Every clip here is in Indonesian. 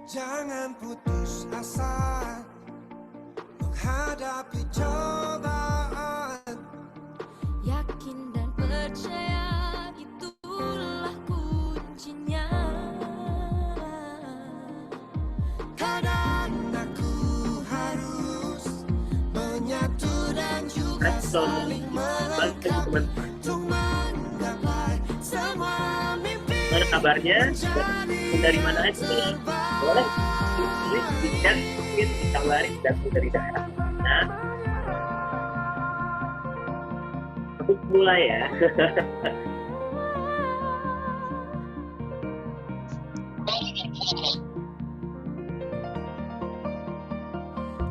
Jangan putus asa menghadapi cobaan. Yakin dan percaya itulah kuncinya. Kadang aku harus menyatu dan juga saling melengkapi untuk menggapai semua mimpi. Mana kabarnya? Dari mana aja nih? Boleh tuliskan mungkin dikabari datang dari daerah mana. Aku mulai ya.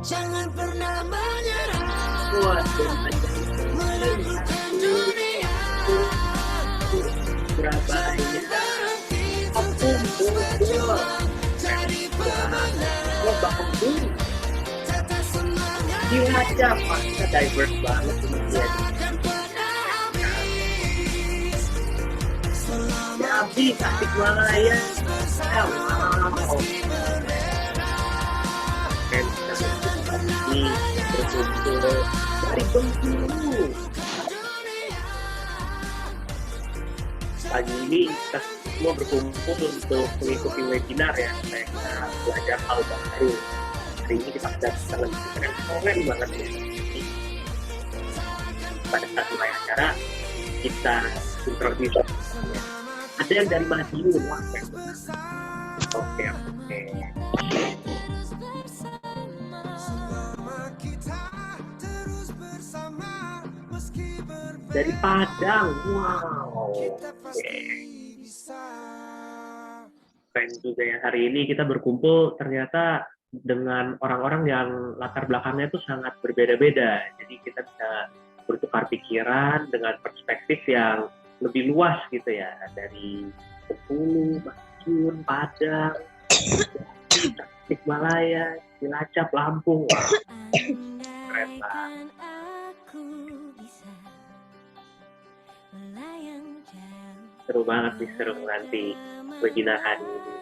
Jangan pernah menyerah menaklukkan dunia. Surabaya. Aku berjuang jadi pemenang. Oh, bakal dulu. Tetap semangat. Cilacap, masa diverse banget ini dia. Takkan pernah habis. Jambi, Tasikmalaya. Wow. Ini berkumpul dari Bengkulu. Pagi ini kita semua berkumpul untuk mengikuti webinar ya, kita belajar hal baru. Hari ini kita sedang keren banget ya. Pada saat mulai acara kita introduce. Ada yang dari Madiun, wah keren. Oke. Dari Padang, wow. Keren juga ya, hari ini kita berkumpul ternyata dengan orang-orang yang latar belakangnya itu sangat berbeda-beda. Jadi kita bisa bertukar pikiran dengan perspektif yang lebih luas gitu ya, dari Bengkulu, Madiun, Padang, Tasikmalaya, Cilacap, Lampung. Wow. Keren banget. Seru banget nih, seru nanti webinar hari ini.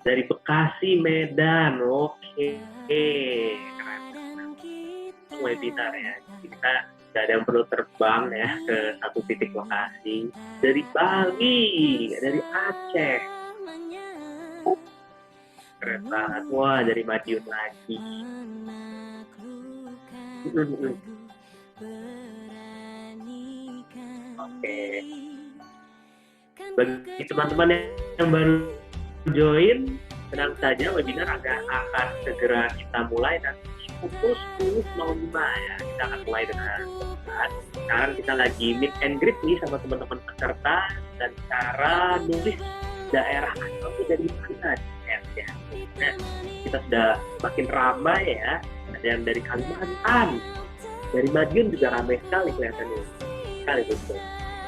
Dari Bekasi, Medan, oke. Keren. Webinar ya, kita tidak ada yang perlu terbang ya ke satu titik lokasi. Dari Bali, dari Aceh. Keren banget, wah dari Madiun lagi. Oke. Bagi teman-teman yang baru join, tenang saja, webinar akan segera kita mulai nanti pukul 10.05 ya. Kita akan mulai dengan tepat. Sekarang kita lagi meet and greet nih sama teman-teman peserta dan cara nulis daerah asal itu dari mana ya. Nah, kita sudah makin ramai ya. Ada yang dari Kalimantan, dari Madiun juga ramai sekali kelihatannya. Sekali betul.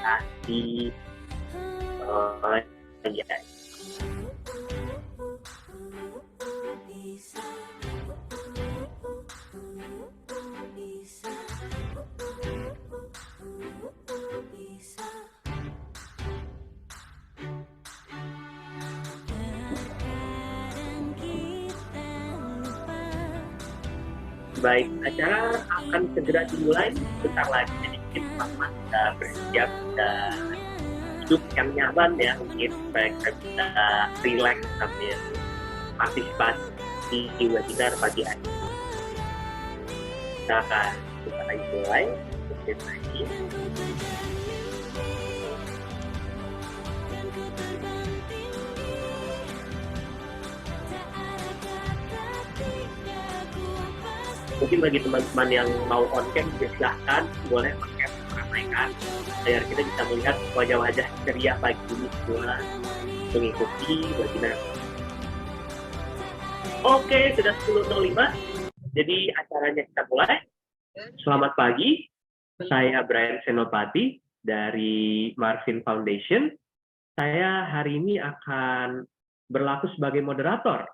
Kasih. Ya. Baik, acara akan segera dimulai bentar lagi, jadi kita sudah bersiap dan duduk yang nyaman ya, mungkin supaya kita bisa relax sambil partisipasi di webinar pagi hari. Kita akan mulai sedikit lagi. Mungkin bagi teman-teman yang mau on cam juga silahkan, boleh on cam meramaikan agar kita bisa melihat wajah-wajah ceria pagi ini semua mengikuti webinar. Oke, sudah 10.05, jadi acaranya kita mulai. Selamat pagi, saya Brian Senopati dari Marvin Foundation. Saya hari ini akan berlaku sebagai moderator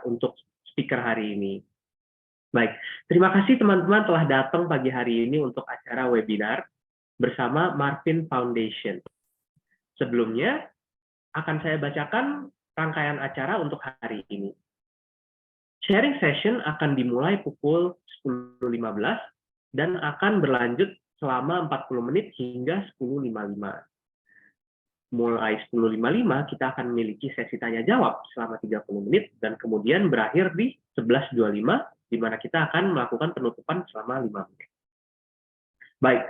untuk speaker hari ini. Baik, terima kasih teman-teman telah datang pagi hari ini untuk acara webinar bersama Marvin Foundation. Sebelumnya, akan saya bacakan rangkaian acara untuk hari ini. Sharing session akan dimulai pukul 10.15 dan akan berlanjut selama 40 menit hingga 10.55. Mulai 10.55 kita akan memiliki sesi tanya jawab selama 30 menit dan kemudian berakhir di 11.25 di mana kita akan melakukan penutupan selama 5 menit. Baik,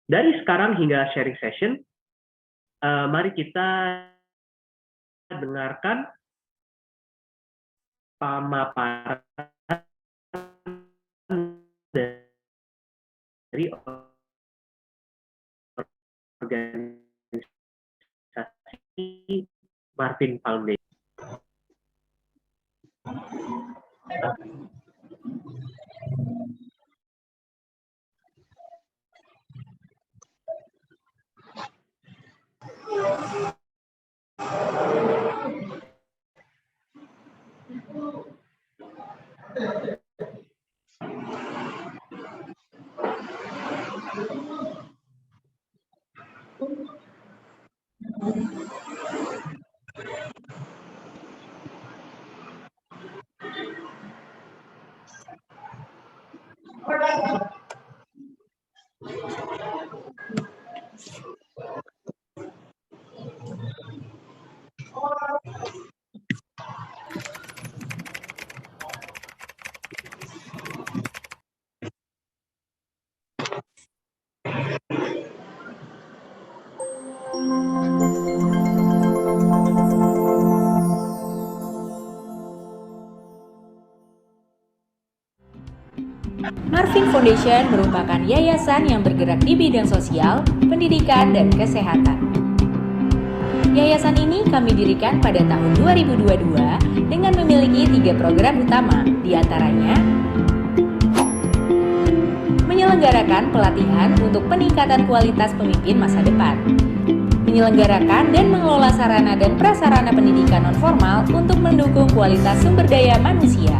dari sekarang hingga sharing session, mari kita dengarkan pemaparan dari organisasi Marvin Foundation. Marvin Foundation merupakan yayasan yang bergerak di bidang sosial, pendidikan, dan kesehatan. Yayasan ini kami dirikan pada tahun 2022 dengan memiliki 3 program utama, diantaranya menyelenggarakan pelatihan untuk peningkatan kualitas pemimpin masa depan, menyelenggarakan dan mengelola sarana dan prasarana pendidikan nonformal untuk mendukung kualitas sumber daya manusia,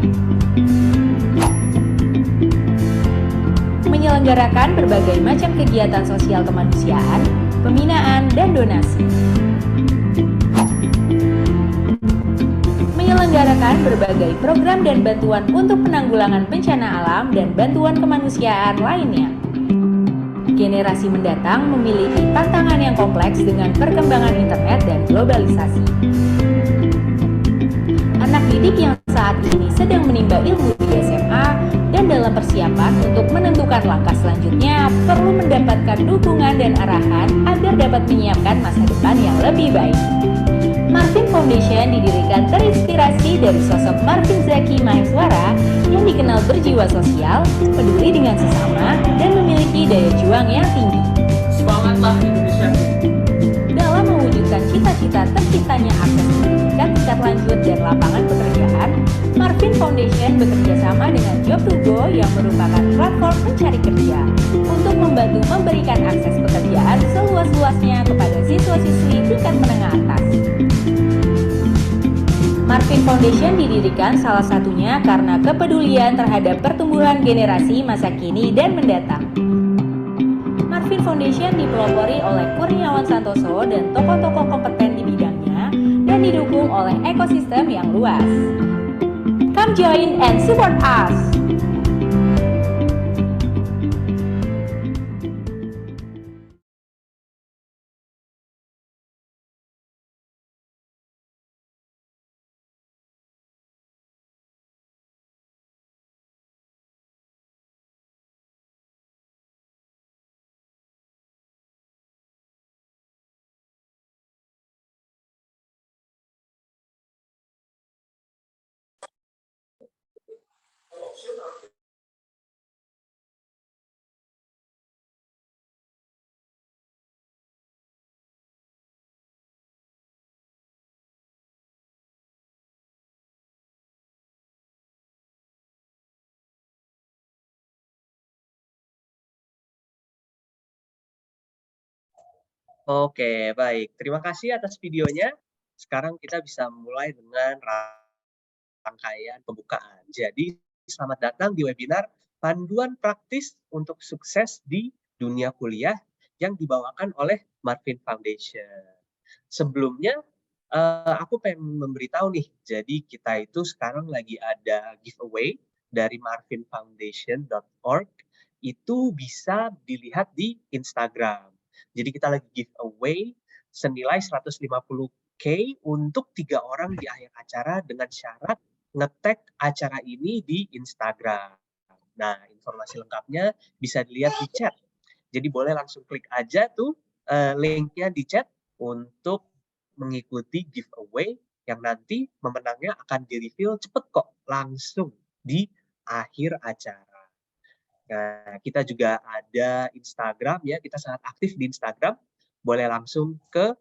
menyelenggarakan berbagai macam kegiatan sosial kemanusiaan, pembinaan, dan donasi, menyelenggarakan berbagai program dan bantuan untuk penanggulangan bencana alam dan bantuan kemanusiaan lainnya. Generasi mendatang memiliki tantangan yang kompleks dengan perkembangan internet dan globalisasi. Anak didik yang saat ini sedang menimba ilmu di SMA dan dalam persiapan untuk menentukan langkah selanjutnya perlu mendapatkan dukungan dan arahan agar dapat menyiapkan masa depan yang lebih baik. Marvin Foundation didirikan terinspirasi dari sosok Marvin Zaki Maheswara yang dikenal berjiwa sosial, peduli dengan sesama, dan memiliki daya juang yang tinggi. Semangatlah Indonesia! Dalam mewujudkan cita-cita terciptanya akses pendidikan tingkat lanjut dan lapangan pekerjaan, Marvin Foundation bekerja sama dengan Job2Go yang merupakan platform pencari kerja untuk membantu memberikan akses pekerjaan seluas-luasnya kepada siswa-siswi tingkat menengah atas. Marvin Foundation didirikan salah satunya karena kepedulian terhadap pertumbuhan generasi masa kini dan mendatang. Marvin Foundation dipelopori oleh Kurniawan Santoso dan tokoh-tokoh kompeten di bidangnya dan didukung oleh ekosistem yang luas. Come join and support us! Oke, baik. Terima kasih atas videonya. Sekarang kita bisa mulai dengan rangkaian pembukaan. Jadi, selamat datang di webinar Panduan Praktis untuk Sukses di Dunia Kuliah yang dibawakan oleh Marvin Foundation. Sebelumnya, Aku pengen memberitahu nih, jadi kita itu sekarang lagi ada giveaway dari marvinfoundation.org, itu bisa dilihat di Instagram. Jadi kita lagi giveaway senilai 150K untuk 3 orang di akhir acara dengan syarat nge-tag acara ini di Instagram. Nah, informasi lengkapnya bisa dilihat di chat. Jadi boleh langsung klik aja tuh linknya di chat untuk mengikuti giveaway yang nanti pemenangnya akan di-reveal cepet kok, langsung di akhir acara. Nah, kita juga ada Instagram ya, kita sangat aktif di Instagram. Boleh langsung ke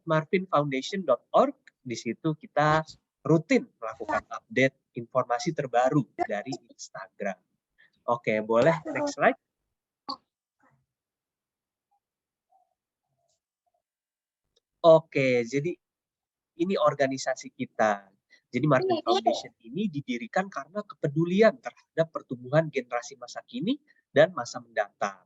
@marvinfoundation.org. Di situ kita rutin melakukan update informasi terbaru dari Instagram. Oke, boleh next slide. Oke, jadi ini organisasi kita. Jadi Marvin Foundation ini didirikan karena kepedulian terhadap pertumbuhan generasi masa kini dan masa mendatang.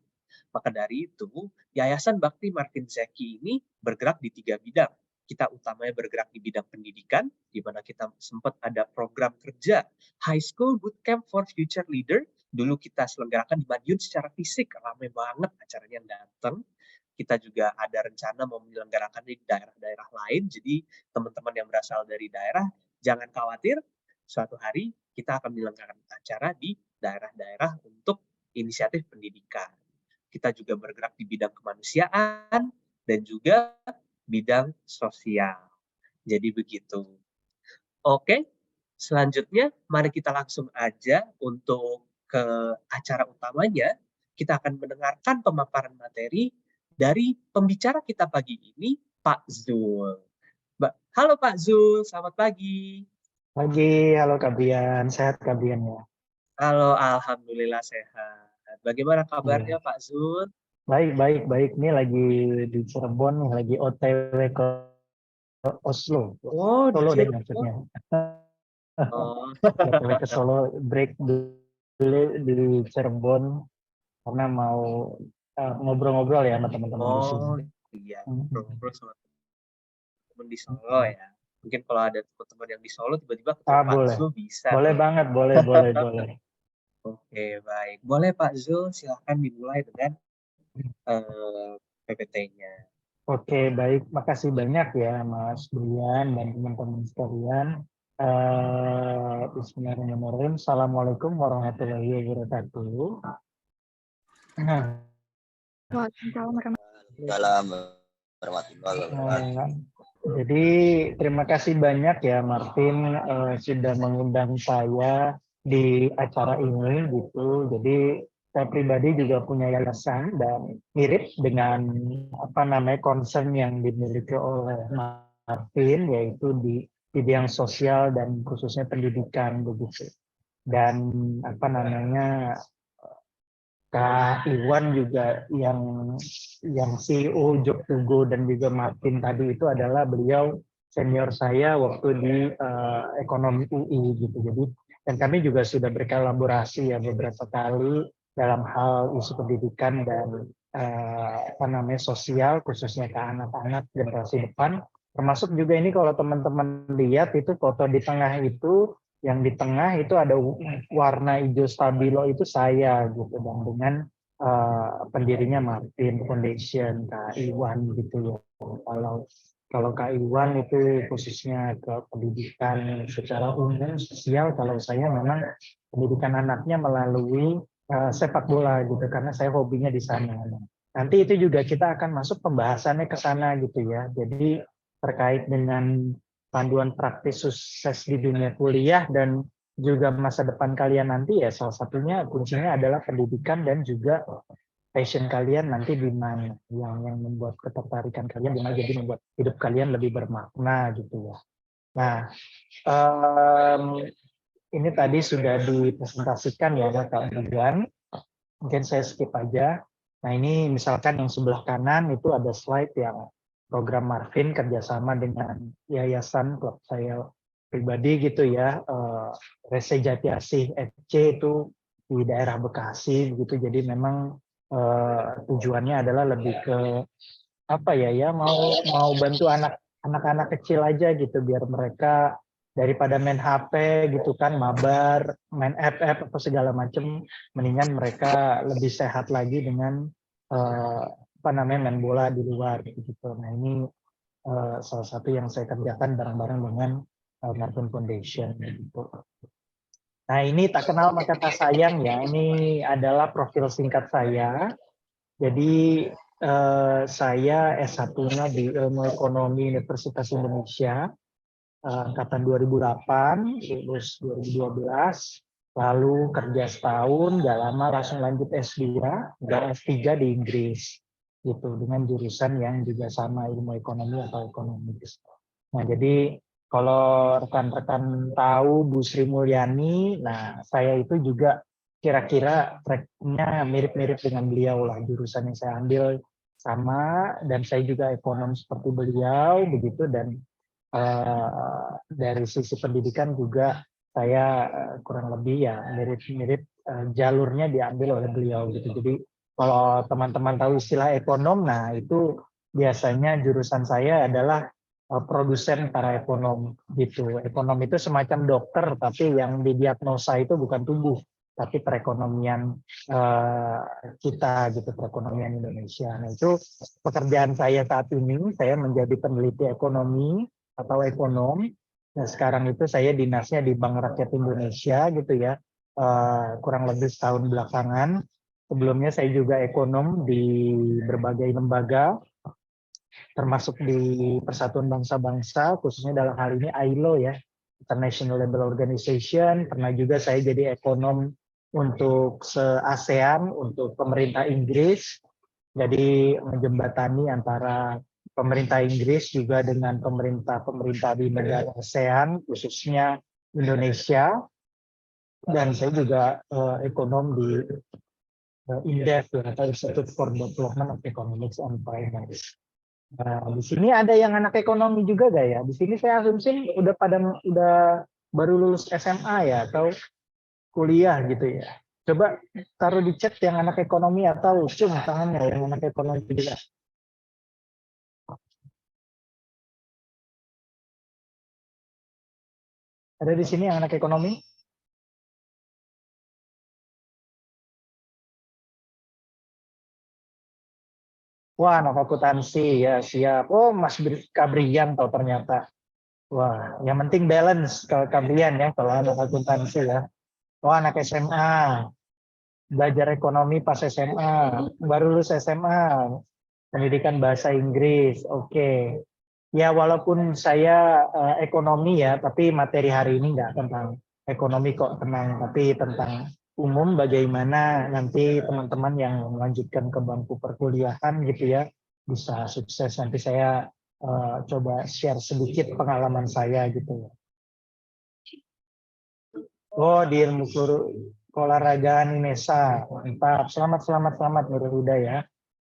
Maka dari itu, Yayasan Bakti Marvin Zeki ini bergerak di 3 bidang. Kita utamanya bergerak di bidang pendidikan, di mana kita sempat ada program kerja High School Bootcamp for Future Leader. Dulu kita selenggarakan di Madiun secara fisik, ramai banget acaranya yang datang. Kita juga ada rencana mau menyelenggarakan di daerah-daerah lain. Jadi teman-teman yang berasal dari daerah, jangan khawatir. Suatu hari kita akan menyelenggarakan acara di daerah-daerah untuk inisiatif pendidikan. Kita juga bergerak di bidang kemanusiaan dan juga bidang sosial. Jadi begitu. Oke, selanjutnya mari kita langsung aja untuk ke acara utamanya. Kita akan mendengarkan pemaparan materi dari pembicara kita pagi ini, Pak Zul. Halo Pak Zul, selamat pagi. Pagi, halo Kak Bian, sehat Kak Bian ya? Halo, alhamdulillah sehat. Bagaimana kabarnya Pak Zul? Baik. Ini lagi di Cirebon nih, lagi OTW ke Oslo. Oh, di Solo deh Cirebon. maksudnya. Oh, OTW ke Solo, break dulu di Cirebon karena mau ngobrol-ngobrol ya sama teman-teman di sini. oh iya, ngobrol sama teman di Solo ya. Mungkin kalau ada teman-teman yang di Solo tiba-tiba ketemu Pak boleh. Zul bisa. Boleh banget, boleh. Oke, baik. Boleh Pak Zul, silahkan dimulai dengan PPT-nya. Oke, baik. Makasih banyak ya Mas Brian dan teman-teman sekalian. Bismillahirrahmanirrahim. Assalamualaikum warahmatullahi wabarakatuh. Waalaikumsalam warahmatullahi wabarakatuh. Jadi terima kasih banyak ya Martin sudah mengundang saya di acara ini gitu. Jadi saya pribadi juga punya yayasan dan mirip dengan concern yang dimiliki oleh Martin, yaitu di bidang sosial dan khususnya pendidikan begitu. Dan Kak Iwan juga yang CEO Jog2Go dan juga Martin tadi itu adalah beliau senior saya waktu di ekonomi UI gitu. Jadi dan kami juga sudah berkolaborasi ya beberapa kali dalam hal isu pendidikan dan sosial khususnya ke anak-anak generasi depan. Termasuk juga ini kalau teman-teman lihat itu foto di tengah itu, yang di tengah itu ada warna hijau stabilo itu saya gitu, dan dengan pendirinya Martin Foundation, Kak Iwan gitu ya. Kalau Kak Iwan itu khususnya ke pendidikan secara umum sosial, kalau saya memang pendidikan anaknya melalui sepak bola gitu, karena saya hobinya di sana. Nanti itu juga kita akan masuk pembahasannya ke sana gitu ya. Jadi terkait dengan panduan praktis sukses di dunia kuliah dan juga masa depan kalian nanti ya, salah satunya kuncinya adalah pendidikan dan juga passion kalian nanti di mana yang membuat ketertarikan kalian di mana, jadi membuat hidup kalian lebih bermakna gitu ya. Nah, ini tadi sudah dipresentasikan ya Kak Bian. Mungkin saya skip aja. Nah, ini misalkan yang sebelah kanan itu ada slide yang program Marvin kerjasama dengan yayasan klub saya pribadi gitu ya, Rese Jati Asih FC itu di daerah Bekasi gitu. Jadi memang tujuannya adalah lebih ke mau bantu anak anak-anak kecil aja gitu, biar mereka daripada main HP gitu kan, mabar, main app apa segala macem, mendingan mereka lebih sehat lagi dengan apa namanya, main bola di luar gitu. Nah ini salah satu yang saya kerjakan bareng-bareng dengan Martin Foundation gitu. Nah ini tak kenal maka tak sayang ya, ini adalah profil singkat saya. Jadi saya S1-nya di Ilmu Ekonomi Universitas Indonesia, angkatan 2008, lulus 2012, lalu kerja setahun, gak lama langsung lanjut S2 dan S3 di Inggris, gitu, dengan jurusan yang juga sama, ilmu ekonomi atau ekonomi. Nah, jadi kalau rekan-rekan tahu Bu Sri Mulyani, nah saya itu juga kira-kira tracknya mirip-mirip dengan beliau lah, jurusan yang saya ambil sama, dan saya juga ekonom seperti beliau, begitu, dan dari sisi pendidikan juga saya kurang lebih ya mirip-mirip jalurnya diambil oleh beliau gitu. Jadi kalau teman-teman tahu istilah ekonom, nah itu biasanya jurusan saya adalah produsen para ekonom gitu. Ekonom itu semacam dokter, tapi yang didiagnosa itu bukan tubuh, tapi perekonomian kita gitu, perekonomian Indonesia. Nah itu pekerjaan saya saat ini, saya menjadi peneliti ekonomi atau ekonom. Nah, sekarang itu saya dinasnya di Bank Rakyat Indonesia gitu ya, kurang lebih setahun belakangan. Sebelumnya saya juga ekonom di berbagai lembaga, termasuk di Persatuan Bangsa-Bangsa, khususnya dalam hal ini ILO ya, International Labour Organization. Pernah juga saya jadi ekonom untuk se-ASEAN, untuk pemerintah Inggris. Jadi menjembatani antara pemerintah Inggris juga dengan pemerintah di negara ASEAN, khususnya Indonesia. Dan saya juga ekonom di INDEF atau Institute for Development of Economics and Finance. Nah, di sini ada yang anak ekonomi juga gak ya? Di sini saya asumsi udah baru lulus SMA ya atau kuliah gitu ya. Coba taruh di chat yang anak ekonomi atau cung tangannya yang anak ekonomi juga. Ada di sini yang anak ekonomi? Wah, anak akuntansi ya siap. Oh, Mas Kabrian tau ternyata. Wah, yang penting balance kalau Kabrian ya, kalau anak akuntansi ya. Wah, anak SMA. Belajar ekonomi pas SMA, baru lulus SMA, pendidikan bahasa Inggris, oke. Ya walaupun saya ekonomi ya, tapi materi hari ini nggak tentang ekonomi kok, tenang, tapi tentang umum bagaimana nanti teman-teman yang melanjutkan ke bangku perkuliahan gitu ya, bisa sukses. Nanti saya coba share sedikit pengalaman saya gitu. Oh, di ilmu keolahragaan INESA, mantap. Selamat Nurul Huda ya.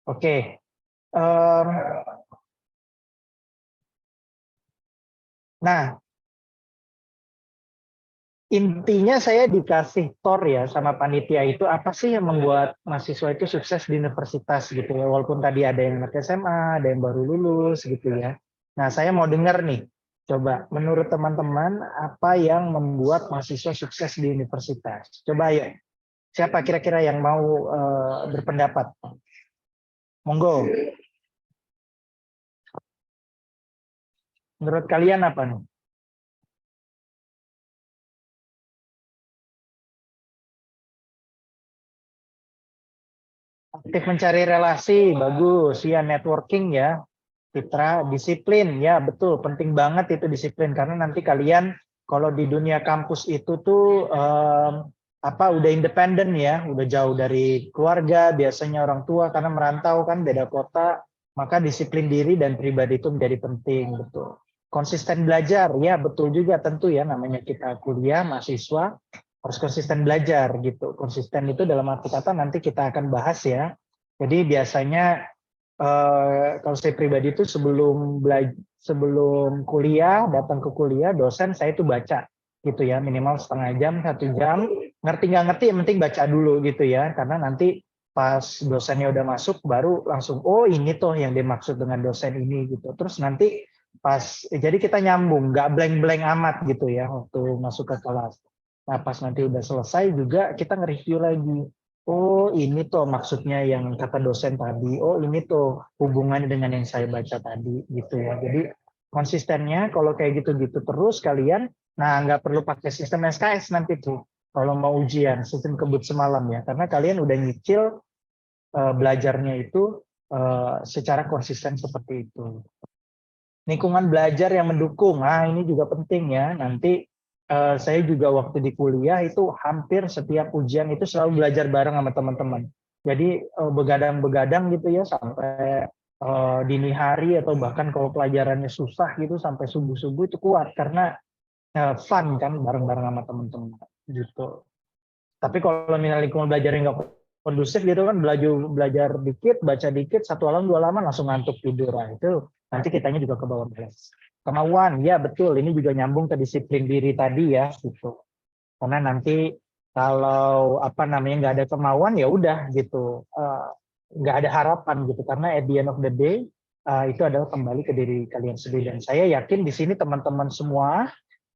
Oke. Nah, intinya saya dikasih tor ya sama panitia itu, apa sih yang membuat mahasiswa itu sukses di universitas gitu ya. Walaupun tadi ada yang anak SMA, ada yang baru lulus gitu ya. Nah, saya mau dengar nih. Coba menurut teman-teman apa yang membuat mahasiswa sukses di universitas? Coba ayo. Siapa kira-kira yang mau berpendapat? Monggo. Menurut kalian apa nih? Aktif mencari relasi, bagus. Ya, networking ya. Citra, disiplin, ya betul. Penting banget itu disiplin. Karena nanti kalian kalau di dunia kampus itu tuh udah independen ya, udah jauh dari keluarga, biasanya orang tua karena merantau kan beda kota, maka disiplin diri dan pribadi itu menjadi penting, betul. Konsisten belajar, ya betul juga tentu ya, namanya kita kuliah, mahasiswa, harus konsisten belajar gitu. Konsisten itu dalam arti kata nanti kita akan bahas ya. Jadi biasanya kalau saya pribadi itu sebelum kuliah, datang ke kuliah, dosen saya itu baca gitu ya, minimal setengah jam, 1 jam, ngerti nggak ngerti yang penting baca dulu gitu ya, karena nanti pas dosennya udah masuk baru langsung, oh ini tuh yang dimaksud dengan dosen ini gitu. Terus nanti jadi kita nyambung, nggak blank-blank amat gitu ya waktu masuk ke kelas. Nah pas nanti udah selesai juga kita nge-review lagi. Oh ini tuh maksudnya yang kata dosen tadi. Oh ini tuh hubungannya dengan yang saya baca tadi gitu ya. Jadi konsistennya kalau kayak gitu-gitu terus kalian, nah nggak perlu pakai sistem SKS nanti tuh kalau mau ujian sistem kebut semalam ya, karena kalian udah nyicil belajarnya itu secara konsisten seperti itu. Lingkungan belajar yang mendukung, nah ini juga penting ya. Nanti saya juga waktu di kuliah itu hampir setiap ujian itu selalu belajar bareng sama teman-teman. Jadi begadang-begadang gitu ya sampai dini hari atau bahkan kalau pelajarannya susah gitu sampai subuh-subuh itu kuat karena fun kan bareng-bareng sama teman-teman gitu. Tapi kalau misalnya lingkungan belajar yang nggak kondusif gitu kan, belajar dikit, baca dikit, 1 halaman 2 halaman langsung ngantuk tidur. Nah, itu nanti kitanya juga ke bawah balas. Kemauan, ya betul. Ini juga nyambung ke disiplin diri tadi ya, gitu. Karena nanti kalau apa namanya nggak ada kemauan ya udah gitu, nggak ada harapan gitu. Karena at the end of the day itu adalah kembali ke diri kalian sendiri. Dan saya yakin di sini teman-teman semua,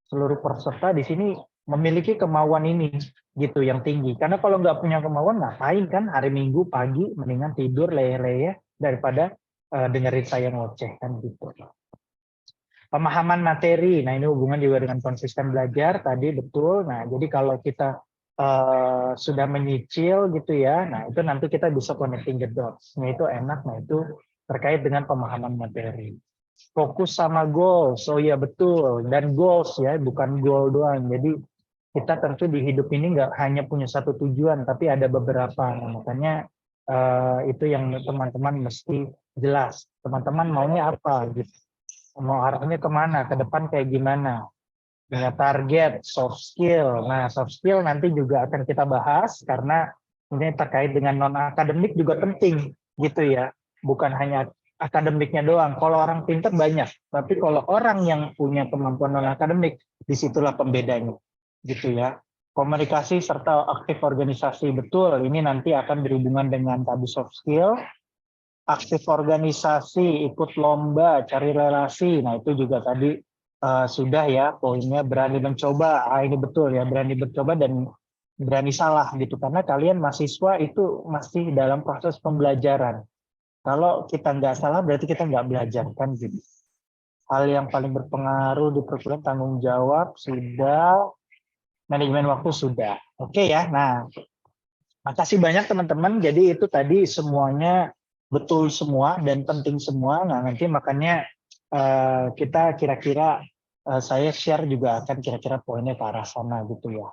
seluruh peserta di sini memiliki kemauan ini gitu yang tinggi. Karena kalau nggak punya kemauan ngapain kan hari Minggu pagi mendingan tidur leyeh-leyeh daripada dengerin saya ngoceh kan gitu. Pemahaman materi, nah ini hubungan juga dengan konsisten belajar tadi betul. Nah jadi kalau kita sudah menyicil gitu ya, nah itu nanti kita bisa connecting the dots. Nah itu enak, nah itu terkait dengan pemahaman materi. Fokus sama goals, oh iya betul, dan goals ya, bukan goal doang. Jadi kita tentu di hidup ini nggak hanya punya satu tujuan, tapi ada beberapa. Nah, makanya itu yang teman-teman mesti jelas. Teman-teman maunya apa gitu, mau arahnya kemana, ke depan kayak gimana. Punya target, soft skill. Nah soft skill nanti juga akan kita bahas karena ini terkait dengan non akademik juga penting gitu ya, bukan hanya akademiknya doang. Kalau orang pintar banyak, tapi kalau orang yang punya kemampuan non akademik, disitulah pembedanya, gitu ya. Komunikasi serta aktif organisasi, betul. Ini nanti akan berhubungan dengan tadi soft skill. Aktif organisasi, ikut lomba, cari relasi. Nah itu juga tadi sudah ya poinnya, berani mencoba. Ini betul ya, berani mencoba dan berani salah gitu. Karena kalian mahasiswa itu masih dalam proses pembelajaran. Kalau kita nggak salah berarti kita nggak belajar kan gitu. Hal yang paling berpengaruh di perkuliahan tanggung jawab sudah, manajemen waktu sudah. Oke ya. Nah, makasih banyak teman-teman. Jadi itu tadi semuanya betul semua dan penting semua. Nah nanti makanya kita kira-kira saya share juga akan kira-kira poinnya ke arah sana gitu ya.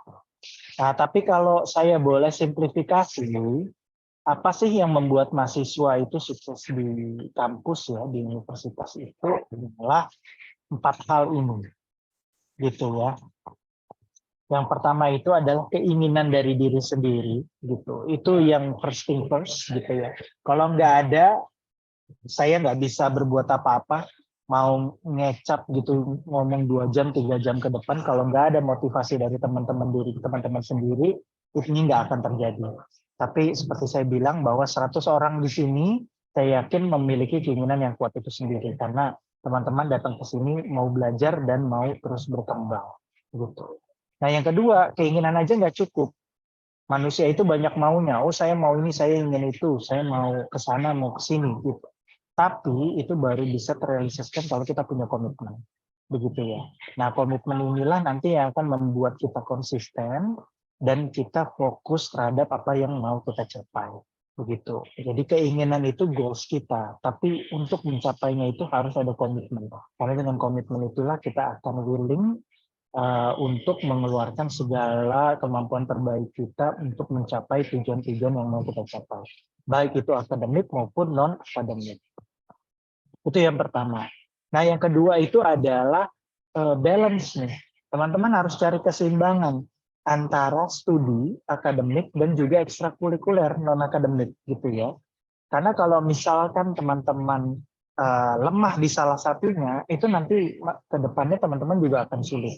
Nah tapi kalau saya boleh simplifikasi, apa sih yang membuat mahasiswa itu sukses di kampus ya, di universitas itu adalah 4 hal ini gitu ya. Yang pertama itu adalah keinginan dari diri sendiri gitu. Itu yang first thing first gitu ya. Kalau nggak ada, saya nggak bisa berbuat apa-apa. Mau ngecap gitu ngomong 2 jam 3 jam ke depan, kalau nggak ada motivasi dari teman-teman sendiri, ini nggak akan terjadi. Tapi seperti saya bilang bahwa 100 orang di sini saya yakin memiliki keinginan yang kuat itu sendiri karena teman-teman datang ke sini mau belajar dan mau terus berkembang gitu. Nah yang kedua, keinginan aja nggak cukup. Manusia itu banyak maunya. Oh saya mau ini, saya ingin itu, saya mau ke sana, mau ke sini gitu. Tapi itu baru bisa terrealisasikan kalau kita punya komitmen. Begitu ya. Nah komitmen inilah nanti yang akan membuat kita konsisten dan kita fokus terhadap apa yang mau kita capai. Begitu. Jadi keinginan itu goals kita. Tapi untuk mencapainya itu harus ada komitmen. Karena dengan komitmen itulah kita akan willing untuk mengeluarkan segala kemampuan terbaik kita untuk mencapai tujuan-tujuan yang mau kita capai. Baik itu akademik maupun non-akademik. Itu yang pertama. Nah yang kedua itu adalah balance nih. Teman-teman harus cari keseimbangan antara studi, akademik, dan juga ekstrakurikuler non-akademik gitu ya. Karena kalau misalkan teman-teman lemah di salah satunya, itu nanti ke depannya teman-teman juga akan sulit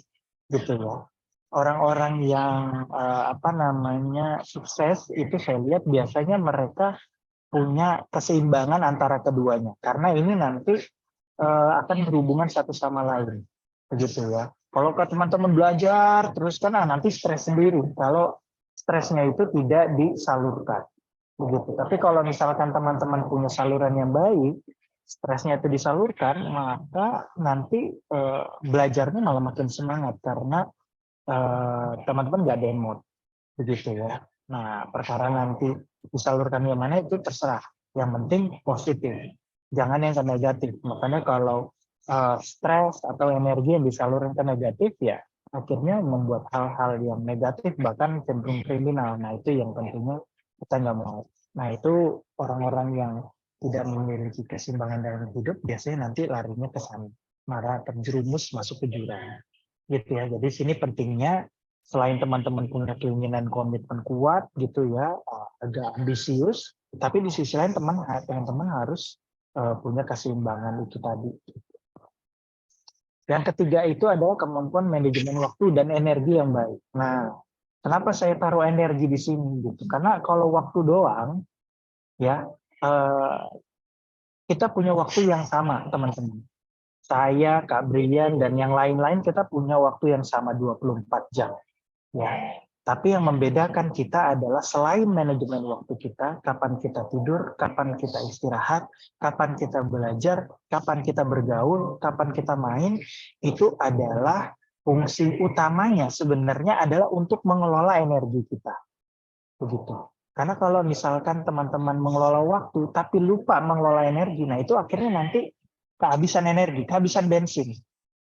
gitu ya. Orang-orang yang sukses itu saya lihat biasanya mereka punya keseimbangan antara keduanya. Karena ini nanti akan berhubungan satu sama lain, begitu ya. Kalau ke teman-teman belajar terus kan nanti stres sendiri kalau stresnya itu tidak disalurkan, begitu. Tapi kalau misalkan teman-teman punya saluran yang baik, stresnya itu disalurkan, maka nanti belajarnya malah makin semangat karena teman-teman nggak demot, begitu ya. Nah, perkara nanti disalurkan yang mana itu terserah. Yang penting positif, jangan yang ke negatif. Makanya kalau stres atau energi yang disalurkan ke negatif ya akhirnya membuat hal-hal yang negatif bahkan cenderung kriminal. Nah itu yang tentunya kita nggak mau. Nah itu orang-orang yang tidak memiliki keseimbangan dalam hidup biasanya nanti larinya ke sana, marah terjerumus masuk ke jurang. Gitu ya. Jadi sini pentingnya selain teman-teman punya keinginan komitmen kuat gitu ya, agak ambisius, tapi di sisi lain teman-teman harus punya keseimbangan itu tadi. Yang ketiga itu adalah kemampuan manajemen waktu dan energi yang baik. Nah, kenapa saya taruh energi di sini gitu? Karena kalau waktu doang, ya kita punya waktu yang sama, teman-teman. Saya, Kak Brilian, dan yang lain-lain kita punya waktu yang sama 24 jam. Ya. Tapi yang membedakan kita adalah selain manajemen waktu kita, kapan kita tidur, kapan kita istirahat, kapan kita belajar, kapan kita bergaul, kapan kita main, itu adalah fungsi utamanya sebenarnya adalah untuk mengelola energi kita. Begitu. Karena kalau misalkan teman-teman mengelola waktu tapi lupa mengelola energi, nah itu akhirnya nanti kehabisan energi, kehabisan bensin.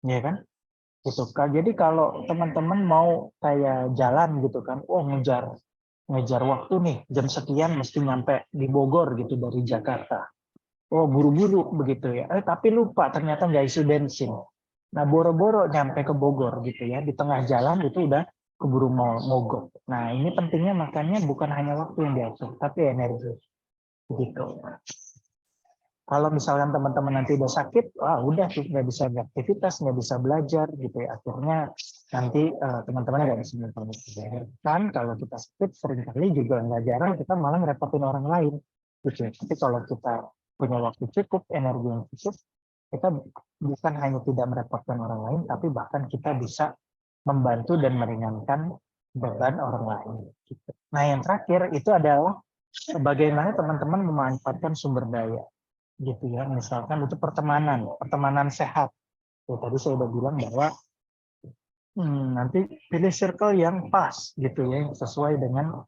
Ya kan? Gitu. Jadi kalau teman-teman mau kayak jalan gitu kan, ngejar waktu nih jam sekian mesti nyampe di Bogor gitu dari Jakarta. Oh buru-buru begitu ya, tapi lupa ternyata nggak isi bensin. Nah boro-boro nyampe ke Bogor gitu ya, di tengah jalan itu udah keburu mogok. Nah ini pentingnya makanya bukan hanya waktu yang diatur, tapi energi. Begitu. Kalau misalkan teman-teman nanti udah sakit, udah tuh nggak bisa beraktivitas, nggak bisa belajar gitu ya. Akhirnya nanti teman-teman nggak bisa melakukan. Kan kalau kita sakit seringkali juga nggak jarang kita malah ngerepotin orang lain. Gitu. Tapi kalau kita punya waktu cukup, energi yang cukup, kita bukan hanya tidak merepotkan orang lain, tapi bahkan kita bisa membantu dan meringankan beban orang lain. Gitu. Nah yang terakhir itu adalah bagaimana teman-teman memanfaatkan sumber daya. Gitu ya, misalkan itu pertemanan sehat. Ya, tadi saya udah bilang bahwa nanti pilih circle yang pas gitu ya, yang sesuai dengan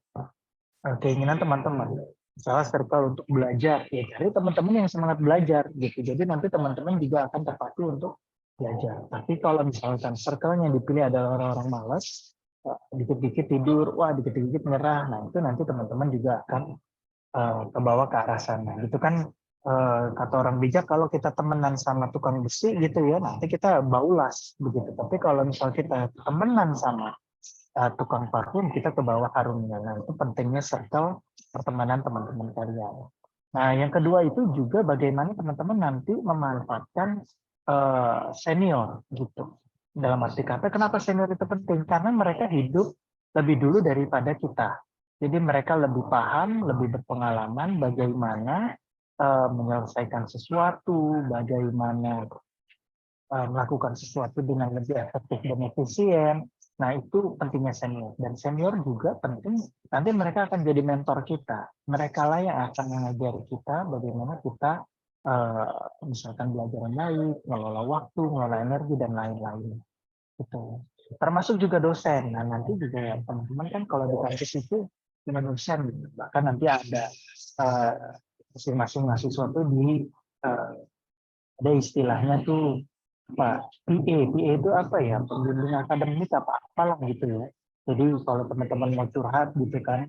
keinginan teman-teman. Misalnya circle untuk belajar, ya cari teman-teman yang semangat belajar gitu. Jadi nanti teman-teman juga akan terpacu untuk belajar. Tapi kalau misalkan circle yang dipilih adalah orang-orang malas, dikit-dikit tidur, dikit-dikit menyerah, nah itu nanti teman-teman juga akan kebawa ke arah sana. Gitu kan. Kata orang bijak kalau kita temenan sama tukang besi gitu ya nanti kita baulas begitu. Tapi kalau misal kita temenan sama tukang parfum kita ke bawah harumnya. Nah itu pentingnya circle pertemanan teman-teman kalian. Nah yang kedua itu juga bagaimana teman-teman nanti memanfaatkan senior gitu. Dalam arti kata kenapa senior itu penting? Karena mereka hidup lebih dulu daripada kita. Jadi mereka lebih paham, lebih berpengalaman bagaimana menyelesaikan sesuatu, bagaimana melakukan sesuatu dengan lebih efektif dan efisien. Nah itu pentingnya senior. Dan senior juga penting, nanti mereka akan jadi mentor kita. Mereka lah yang akan mengajari kita bagaimana kita misalkan belajar yang baik, mengelola waktu, mengelola energi, dan lain-lain. Gitu. Termasuk juga dosen. Nah nanti juga teman-teman kan kalau di kampus itu dengan dosen, bahkan nanti ada masing-masing mahasiswa tuh ada istilahnya tuh PA itu apa ya, pembimbing akademik apalah gitu ya. Jadi kalau teman-teman mau curhat gitu kan,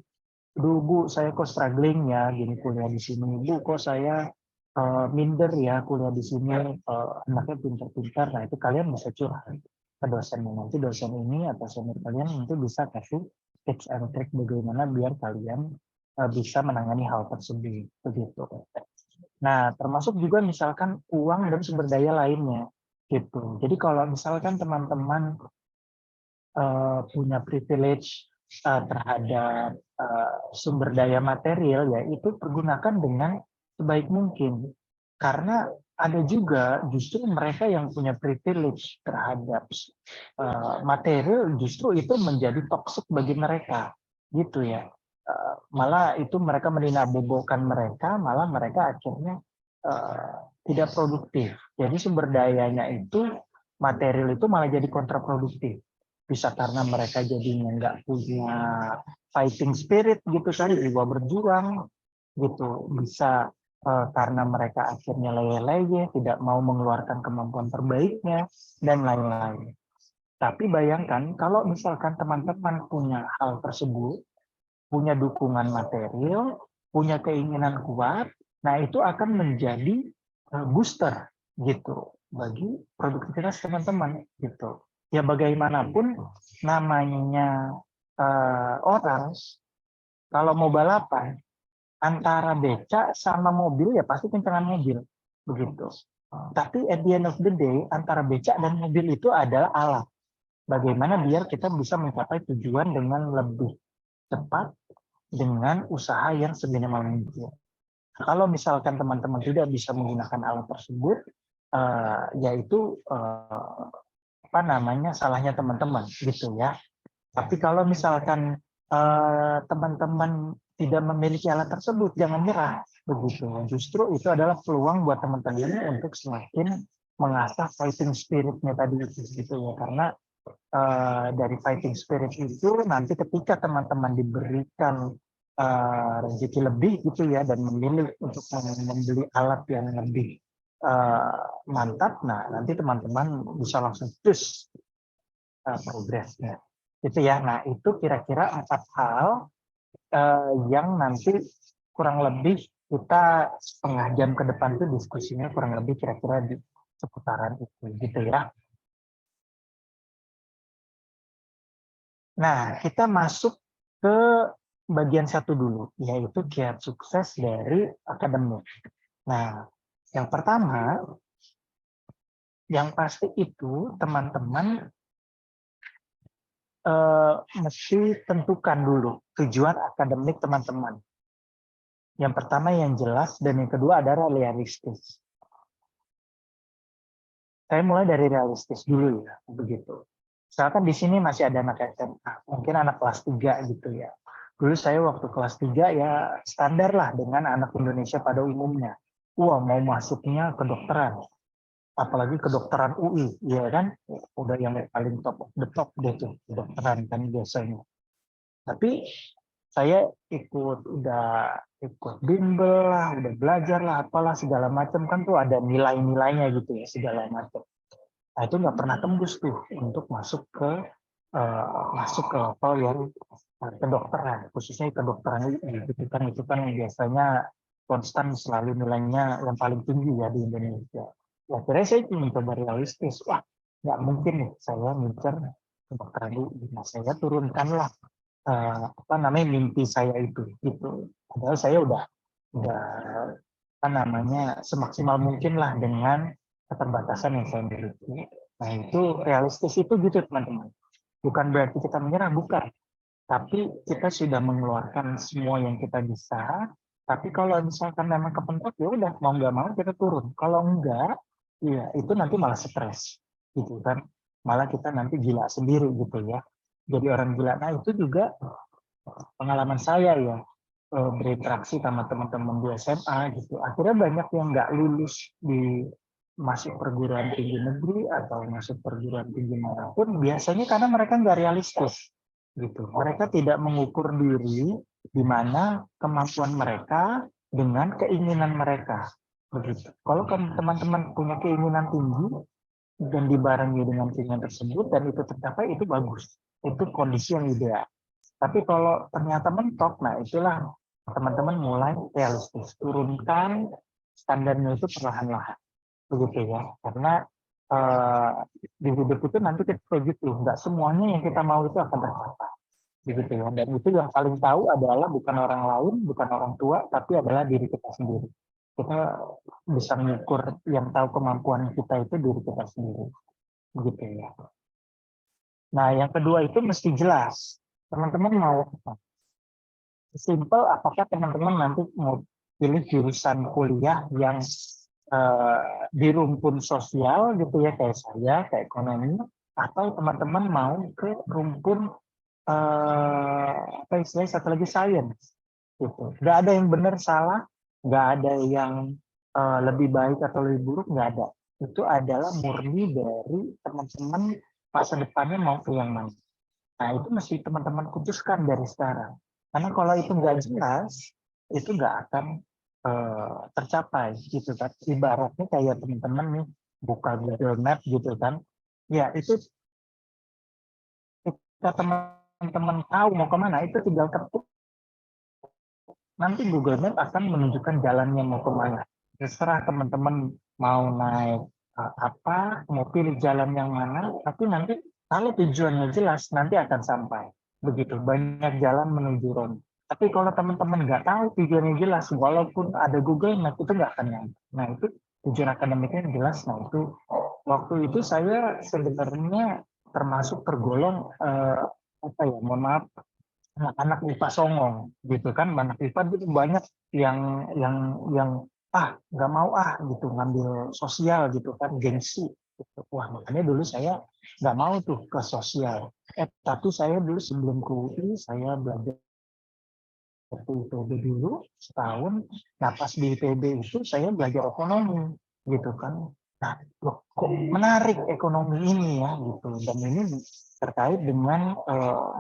aduh Bu saya kok struggling ya gini kuliah di sini, Bu kok saya minder ya kuliah di sini, anaknya pintar-pintar. Nah itu kalian bisa curhat ke dosennya, nanti dosen ini atau senior kalian nanti bisa kasih tips and trick bagaimana biar kalian bisa menangani hal tersebut begitu. Nah, termasuk juga misalkan uang dan sumber daya lainnya gitu. Jadi kalau misalkan teman-teman punya privilege terhadap sumber daya material ya itu pergunakan dengan sebaik mungkin. Karena ada juga justru mereka yang punya privilege terhadap material, justru itu menjadi toksik bagi mereka, gitu ya. Malah itu mereka meninabobokan mereka, malah mereka akhirnya tidak produktif. Jadi sumber dayanya itu, material itu malah jadi kontraproduktif. Bisa karena mereka jadinya nggak punya fighting spirit gitu kan, jiwa berjuang gitu. Bisa karena mereka akhirnya leye-leye, tidak mau mengeluarkan kemampuan terbaiknya, dan lain-lain. Tapi bayangkan kalau misalkan teman-teman punya hal tersebut, punya dukungan material, punya keinginan kuat, nah itu akan menjadi booster gitu bagi produktivitas teman-teman gitu. Ya bagaimanapun namanya orang kalau mau balapan antara beca sama mobil ya pasti kencengan mobil begitu. Tapi at the end of the day antara beca dan mobil itu adalah alat. Bagaimana biar kita bisa mencapai tujuan dengan lebih cepat dengan usaha yang seminimal mungkin. Kalau misalkan teman-teman tidak bisa menggunakan alat tersebut, yaitu apa namanya salahnya teman-teman gitu ya. Tapi kalau misalkan teman-teman tidak memiliki alat tersebut, jangan nyerah begitu. Justru itu adalah peluang buat teman-teman untuk semakin mengasah fighting spirit-nya tadi itu gitu ya. Karena dari fighting spirit itu nanti ketika teman-teman diberikan rezeki lebih gitu ya dan memilih untuk membeli alat yang lebih mantap, nah nanti teman-teman bisa langsung terus progresnya. Itu ya. Nah itu kira-kira 4 hal yang nanti kurang lebih kita setengah jam ke depan tuh diskusinya kurang lebih kira-kira di seputaran itu gitu ya. Nah kita masuk ke bagian satu dulu, yaitu kiat sukses dari akademik. Nah yang pertama yang pasti itu teman-teman mesti tentukan dulu tujuan akademik teman-teman. Yang pertama yang jelas dan yang kedua adalah realistis. Saya mulai dari realistis dulu ya, begitu. Misalkan di sini masih ada anak SMA, mungkin anak kelas 3 gitu ya. Dulu saya waktu kelas 3 ya standar lah dengan anak Indonesia pada umumnya. Wah mau masuknya kedokteran. Apalagi kedokteran UI, ya kan, udah yang paling top of the top deh tuh kedokteran kan biasanya. Tapi saya udah ikut bimbel lah, udah belajar lah, apalah segala macam kan tuh ada nilai-nilainya gitu ya segala macam. Nah itu nggak pernah tembus tuh untuk masuk ke level yang kedokteran, khususnya kedokteran UI gitu kan itu kan biasanya konstan selalu nilainya yang paling tinggi ya di Indonesia. Akhirnya saya mencoba realistis, wah nggak mungkin nih saya ngincer kedokteran UI. Nah saya turunkanlah apa namanya mimpi saya itu gitu. Padahal saya udah apa namanya semaksimal mungkin lah dengan keterbatasan yang saya miliki. Nah itu realistis itu gitu teman-teman. Bukan berarti kita menyerah, bukan. Tapi kita sudah mengeluarkan semua yang kita bisa. Tapi kalau misalkan memang kepentok ya udah mau nggak mau kita turun. Kalau enggak, ya itu nanti malah stres gitu kan. Malah kita nanti gila sendiri gitu ya. Jadi orang gila. Nah itu juga pengalaman saya ya berinteraksi sama teman-teman di SMA gitu. Akhirnya banyak yang nggak lulus di masuk perguruan tinggi negeri atau masuk perguruan tinggi manapun biasanya karena mereka nggak realistis gitu. Mereka tidak mengukur diri di mana kemampuan mereka dengan keinginan mereka begitu. Kalau teman-teman punya keinginan tinggi dan dibarengi dengan keinginan tersebut dan itu tercapai itu bagus. Itu kondisi yang ideal. Tapi kalau ternyata mentok, nah itulah teman-teman mulai realistis. Turunkan standarnya itu perlahan-lahan. Begitu ya. Karena di hidup itu nanti kita begitu. Nggak semuanya yang kita mau itu akan tercapai. Begitu ya. Dan itu yang paling tahu adalah bukan orang lain, bukan orang tua, tapi adalah diri kita sendiri. Kita bisa mengukur yang tahu kemampuan kita itu diri kita sendiri. Begitu ya. Nah, yang kedua itu mesti jelas. Teman-teman mau apa? Simple, apakah teman-teman nanti mau pilih jurusan kuliah yang di rumpun sosial gitu ya kayak saya, kayak ekonomi, atau teman-teman mau ke rumpun apa istilahnya satu lagi sains gitu. Nggak ada yang benar salah, nggak ada yang lebih baik atau lebih buruk, nggak ada. Itu adalah murni dari teman-teman masa depannya mau ke yang mana. Nah itu mesti teman-teman putuskan dari sekarang. Karena kalau itu nggak jelas, itu nggak akan tercapai gitu kan. Ibaratnya kayak teman-teman nih buka Google Map gitu kan. Ya itu ketika teman-teman tahu mau kemana itu tinggal ketuk. Nanti Google Map akan menunjukkan jalannya mau kemana. Terserah teman-teman mau naik apa, mau pilih jalan yang mana, tapi nanti kalau tujuannya jelas nanti akan sampai. Begitu banyak jalan menuju Rome. Tapi kalau teman-teman nggak tahu tujuannya jelas, walaupun ada Google Map itu nggak akan nyampe. Nah itu tujuan akademiknya jelas. Nah itu waktu itu saya sebenarnya termasuk tergolong apa ya, mohon maaf, anak-anak IPA songong gitu kan. Anak IPA itu banyak yang nggak mau gitu ngambil sosial gitu kan, gengsi gitu. Wah makanya dulu saya nggak mau tuh ke sosial. Tapi saya dulu sebelum ke UI saya belajar waktu IPB dulu setahun. Nah pas di IPB itu saya belajar ekonomi gitu kan. Nah loh, kok menarik ekonomi ini ya gitu. Dan ini terkait dengan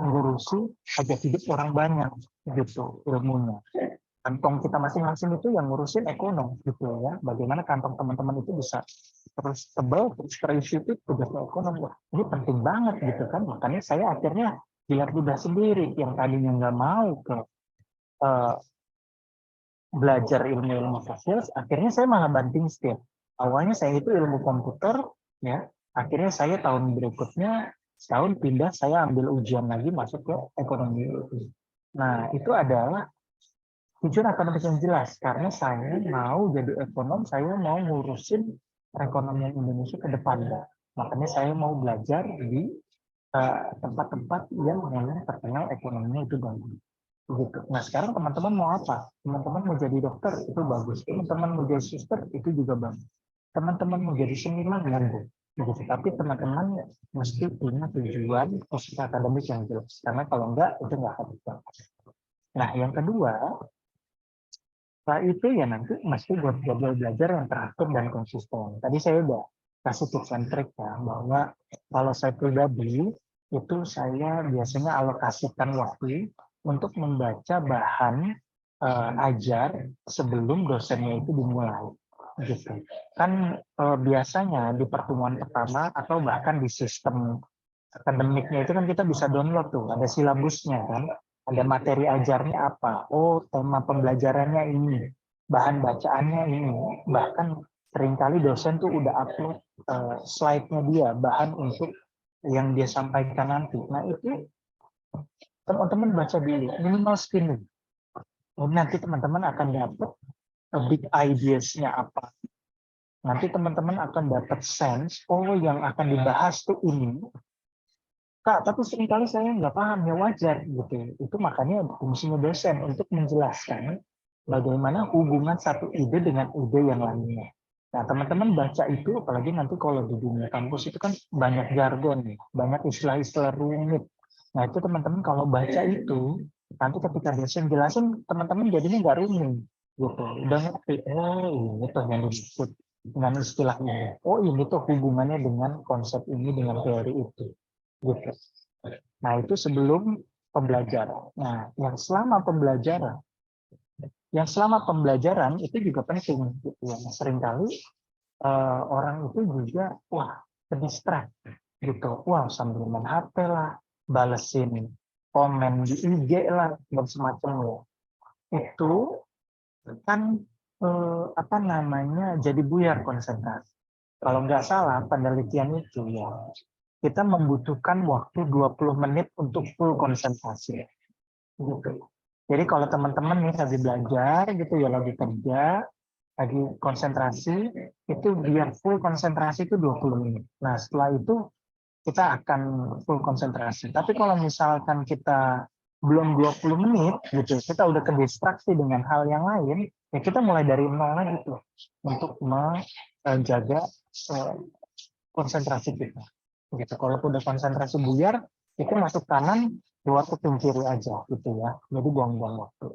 ngurusi hajat hidup orang banyak gitu ilmunya. Kantong kita masing-masing itu yang ngurusin ekonom gitu ya. Bagaimana kantong teman-teman itu bisa terus tebal, terus terisi itu tugasnya ekonom. Wah, ini penting banget gitu kan. Makanya saya akhirnya lihat udah sendiri yang tadinya nggak mau ke belajar ilmu-ilmu sosial, akhirnya saya malah banting setir. Awalnya saya itu ilmu komputer, ya. Akhirnya saya tahun berikutnya setahun pindah, saya ambil ujian lagi masuk ke ekonomi. Nah itu adalah tujuan akademik yang jelas, karena saya mau jadi ekonom, saya mau ngurusin perekonomian Indonesia ke depan. Makanya saya mau belajar di tempat-tempat yang memang terkenal ekonominya itu bagus. Gitu. Nah sekarang teman-teman mau apa? Teman-teman mau jadi dokter itu bagus. Teman-teman mau jadi suster itu juga bagus. Teman-teman mau jadi seniman bagus. Begitu. Tapi teman-teman mesti punya tujuan khusus akademik yang jelas. Karena kalau enggak itu enggak akan bisa. Nah yang kedua, setelah itu ya nanti mesti buat jadwal belajar yang teratur dan konsisten. Tadi saya udah kasih tips and trick ya bahwa kalau saya pribadi itu saya biasanya alokasikan waktu untuk membaca bahan ajar sebelum dosennya itu dimulai gitu kan. Biasanya di pertemuan pertama atau bahkan di sistem akademiknya itu kan kita bisa download tuh, ada silabusnya kan, ada materi ajarnya apa, oh tema pembelajarannya ini, bahan bacaannya ini, bahkan seringkali dosen tuh udah upload slide-nya dia, bahan untuk yang dia sampaikan nanti. Nah itu teman-teman baca dulu, minimal skimming. Nanti teman-teman akan dapat big ideas-nya apa. Nanti teman-teman akan dapat sense, oh yang akan dibahas tuh ini. Kak, tapi seringkali saya nggak paham, ya wajar gitu. Itu makanya fungsinya dosen untuk menjelaskan bagaimana hubungan satu ide dengan ide yang lainnya. Nah, teman-teman baca itu, apalagi nanti kalau di dunia kampus itu kan banyak jargon nih, banyak istilah-istilah rumit. Nah, itu teman-teman kalau baca itu, nanti ketika dosen jelasin, teman-teman jadinya nggak rumit. Gitu. Udah ngerti, oh ini tuh yang disebut dengan istilah ini. Oh ini tuh hubungannya dengan konsep ini, dengan teori itu. Gitu. Nah itu sebelum pembelajaran. Nah yang selama pembelajaran itu juga penting. Gitu ya. Seringkali orang itu juga terdistract gitu. Sambil main HP lah, balesin komen di IG lah dan semacamnya. Itu kan jadi buyar konsentrasi. Kalau nggak salah penelitian itu ya kita membutuhkan waktu 20 menit untuk full konsentrasi. Gitu. Jadi kalau teman-teman nih lagi belajar gitu ya, lagi kerja, lagi konsentrasi, itu biar full konsentrasi itu 20 menit. Nah setelah itu kita akan full konsentrasi. Tapi kalau misalkan kita belum 20 menit gitu, kita udah terdistraksi dengan hal yang lain, ya kita mulai dari nol lagi tuh untuk menjaga konsentrasi kita. Gitu. Kalau udah konsentrasi buyar, itu masuk kanan, keluar ke kiri aja gitu ya. Jadi buang-buang waktu.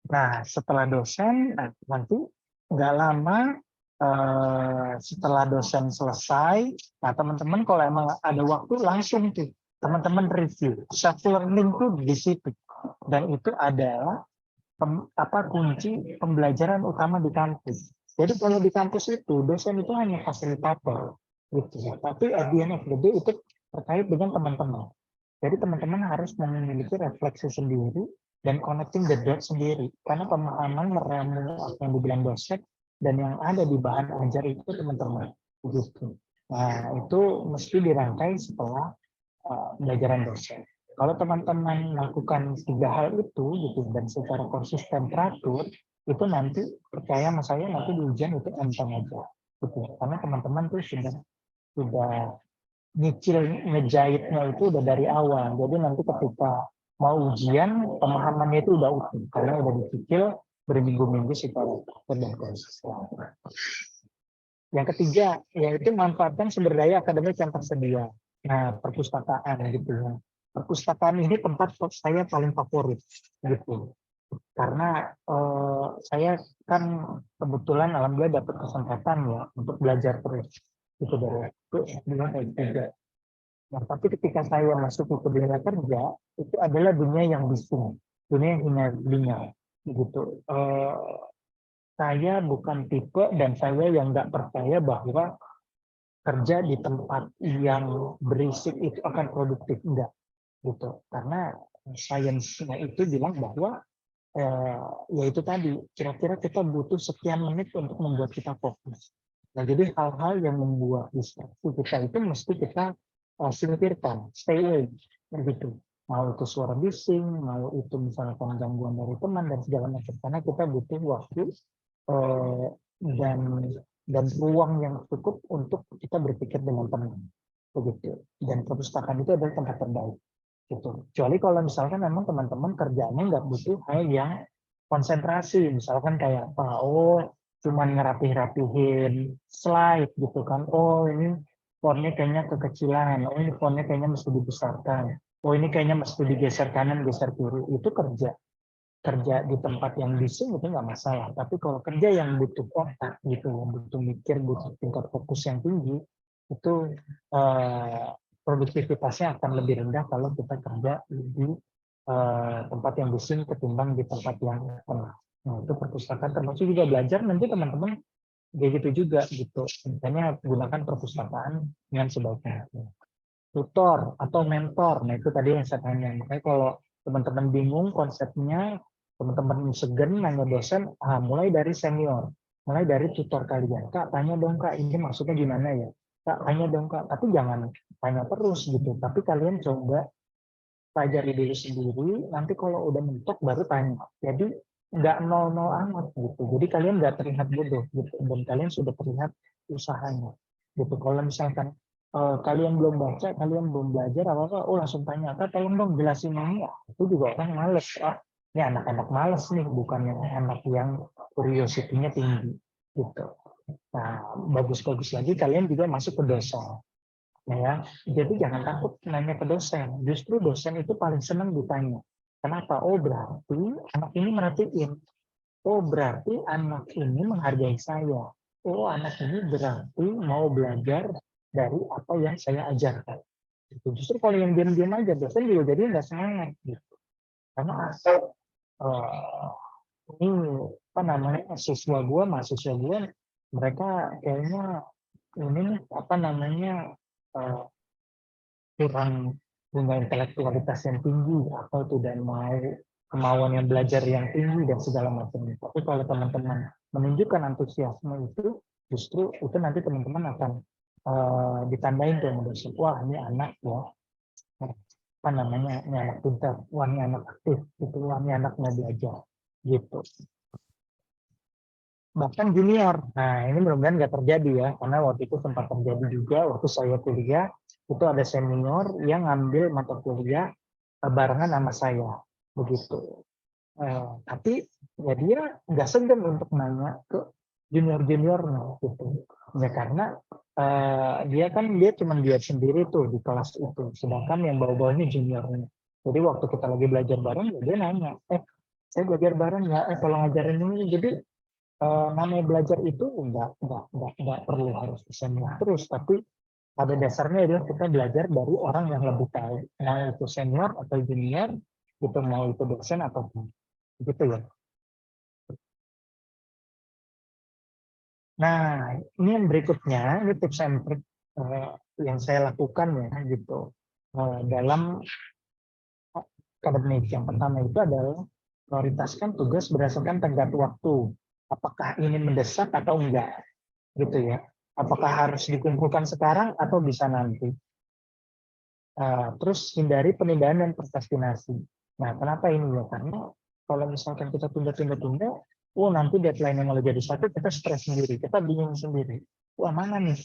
Nah, setelah dosen, nanti nggak lama setelah dosen selesai, nah teman-teman kalau emang ada waktu langsung tuh teman-teman review. Self learning tuh di situ. Dan itu adalah kunci pembelajaran utama di kampus. Jadi kalau di kampus itu dosen itu hanya fasilitator gitu ya. Tapi at the end of the day itu terkait dengan teman-teman. Jadi teman-teman harus memiliki refleksi sendiri dan connecting the dots sendiri. Karena pemahaman meramu apa yang dibilang dosen dan yang ada di bahan ajar itu teman-teman. Gitu. Nah itu mesti dirangkai setelah pembelajaran dosen. Kalau teman-teman melakukan 3 hal itu gitu dan secara konsisten teratur, itu nanti percaya sama saya nanti di ujian itu enteng aja. Gitu. Karena teman-teman tuh sudah nyicil ngejahitnya itu udah dari awal. Jadi nanti ketika mau ujian pemahamannya itu udah utuh karena udah dicicil berminggu-minggu secara dan konsisten. Yang ketiga yaitu manfaatkan sumber daya akademik yang tersedia. Nah, perpustakaan gitu ya. Perpustakaan ini tempat saya paling favorit gitu. Karena saya kan kebetulan alhamdulillah dapat kesempatan ya untuk belajar terus itu dari S2 S3. Nah, tapi ketika saya masuk ke dunia kerja itu adalah dunia yang bising, dunia yang hingar-bingar gitu. Saya bukan tipe dan saya yang nggak percaya bahwa kerja di tempat yang berisik itu akan produktif, enggak gitu. Karena sainsnya itu bilang bahwa yaitu tadi kira-kira kita butuh sekian menit untuk membuat kita fokus. Nah, jadi hal-hal yang membuat distraksi kita itu mesti kita singkirkan, stay away begitu. Mau itu suara bising, mau itu misalkan gangguan dari teman dan segala macam. Karena kita butuh waktu dan ruang yang cukup untuk kita berpikir dengan tenang begitu. Dan perpustakaan itu adalah tempat terbaik gitu. Kecuali kalau misalkan memang teman-teman kerjanya nggak butuh hal yang konsentrasi, misalkan kayak apa, cuman ngerapih-rapihin slide gitu kan, ini fontnya kayaknya kekecilan, ini fontnya kayaknya mesti dibesarkan, ini kayaknya mesti digeser kanan, geser kiri, itu kerja di tempat yang bising itu nggak masalah. Tapi kalau kerja yang butuh otak gitu, butuh mikir, butuh tingkat fokus yang tinggi, itu produktivitasnya akan lebih rendah kalau kita kerja di tempat yang bising ketimbang di tempat yang tenang. Nah, itu perpustakaan termasuk juga belajar nanti teman-teman kayak gitu juga gitu. Misalnya gunakan perpustakaan dengan sebaiknya. Tutor atau mentor, nah itu tadi yang saya tanya. Makanya kalau teman-teman bingung konsepnya, teman-teman segan nanya dosen, mulai dari senior, mulai dari tutor kalian. Kak, tanya dong Kak, ini maksudnya gimana ya? Kak, tanya dong Kak, tapi jangan tanya terus gitu. Tapi kalian coba pelajari dulu sendiri, nanti kalau udah mentok baru tanya. Jadi nggak nol-nol amat gitu. Jadi kalian nggak terlihat bodoh gitu, dan kalian sudah terlihat usahanya. Gitu. Kalau misalkan kalian belum baca, kalian belum belajar apa-apa, langsung tanya, Kak tolong dong jelasin ini. Itu juga orang males. Ini anak-anak males nih, bukan yang anak yang curiosity-nya tinggi. Gitu. Nah, bagus-bagus lagi kalian juga masuk ke dosen. Ya, jadi jangan takut nanya ke dosen. Justru dosen itu paling senang ditanya. Kenapa? Berarti anak ini merhatiin. Berarti anak ini menghargai saya. Anak ini berarti mau belajar dari apa yang saya ajarkan. Justru kalau yang diam-diam aja, dosen juga jadi nggak semangat. Gitu. Karena ini apa namanya mahasiswa gue, mereka kayaknya ini apa namanya kurang punya intelektualitas yang tinggi atau tidak mau kemauan yang belajar yang tinggi dan segala macam. Tapi kalau teman-teman menunjukkan antusiasme itu, justru itu nanti teman-teman akan ditandain tuh dosen. Wah ini anak ya, apa namanya, ini anak pintar, wah ini anak aktif, itu wah ini anaknya belajar, gitu. Bahkan junior, nah ini mudah-mudahan nggak terjadi ya, karena waktu itu sempat terjadi juga waktu saya kuliah, itu ada senior yang ngambil mata kuliah barengan sama saya begitu. Tapi ya dia nggak segan untuk nanya ke junior-juniornya gitu. Ya karena dia cuma lihat sendiri tuh di kelas itu, sedangkan yang bawa-bawanya juniornya. Jadi waktu kita lagi belajar bareng, ya dia nanya, saya belajar bareng ya, tolong ajarin ini. Jadi namanya belajar itu nggak perlu harus senior terus, tapi pada dasarnya adalah kita belajar dari orang yang lebih tahu, mau itu senior atau junior, gitu, mau itu dosen atau gitu ya. Nah, ini yang berikutnya, ini tips and trick yang saya lakukan ya gitu dalam akademik. Yang pertama itu adalah prioritaskan tugas berdasarkan tenggat waktu. Apakah ini mendesak atau enggak, gitu ya. Apakah harus dikumpulkan sekarang atau bisa nanti. Terus hindari penundaan dan prokrastinasi. Nah, kenapa ini ya? Karena kalau misalkan kita tunda-tunda, nanti deadline-nya malah jadi satu, kita stres sendiri, kita bingung sendiri. Wah, mana nih?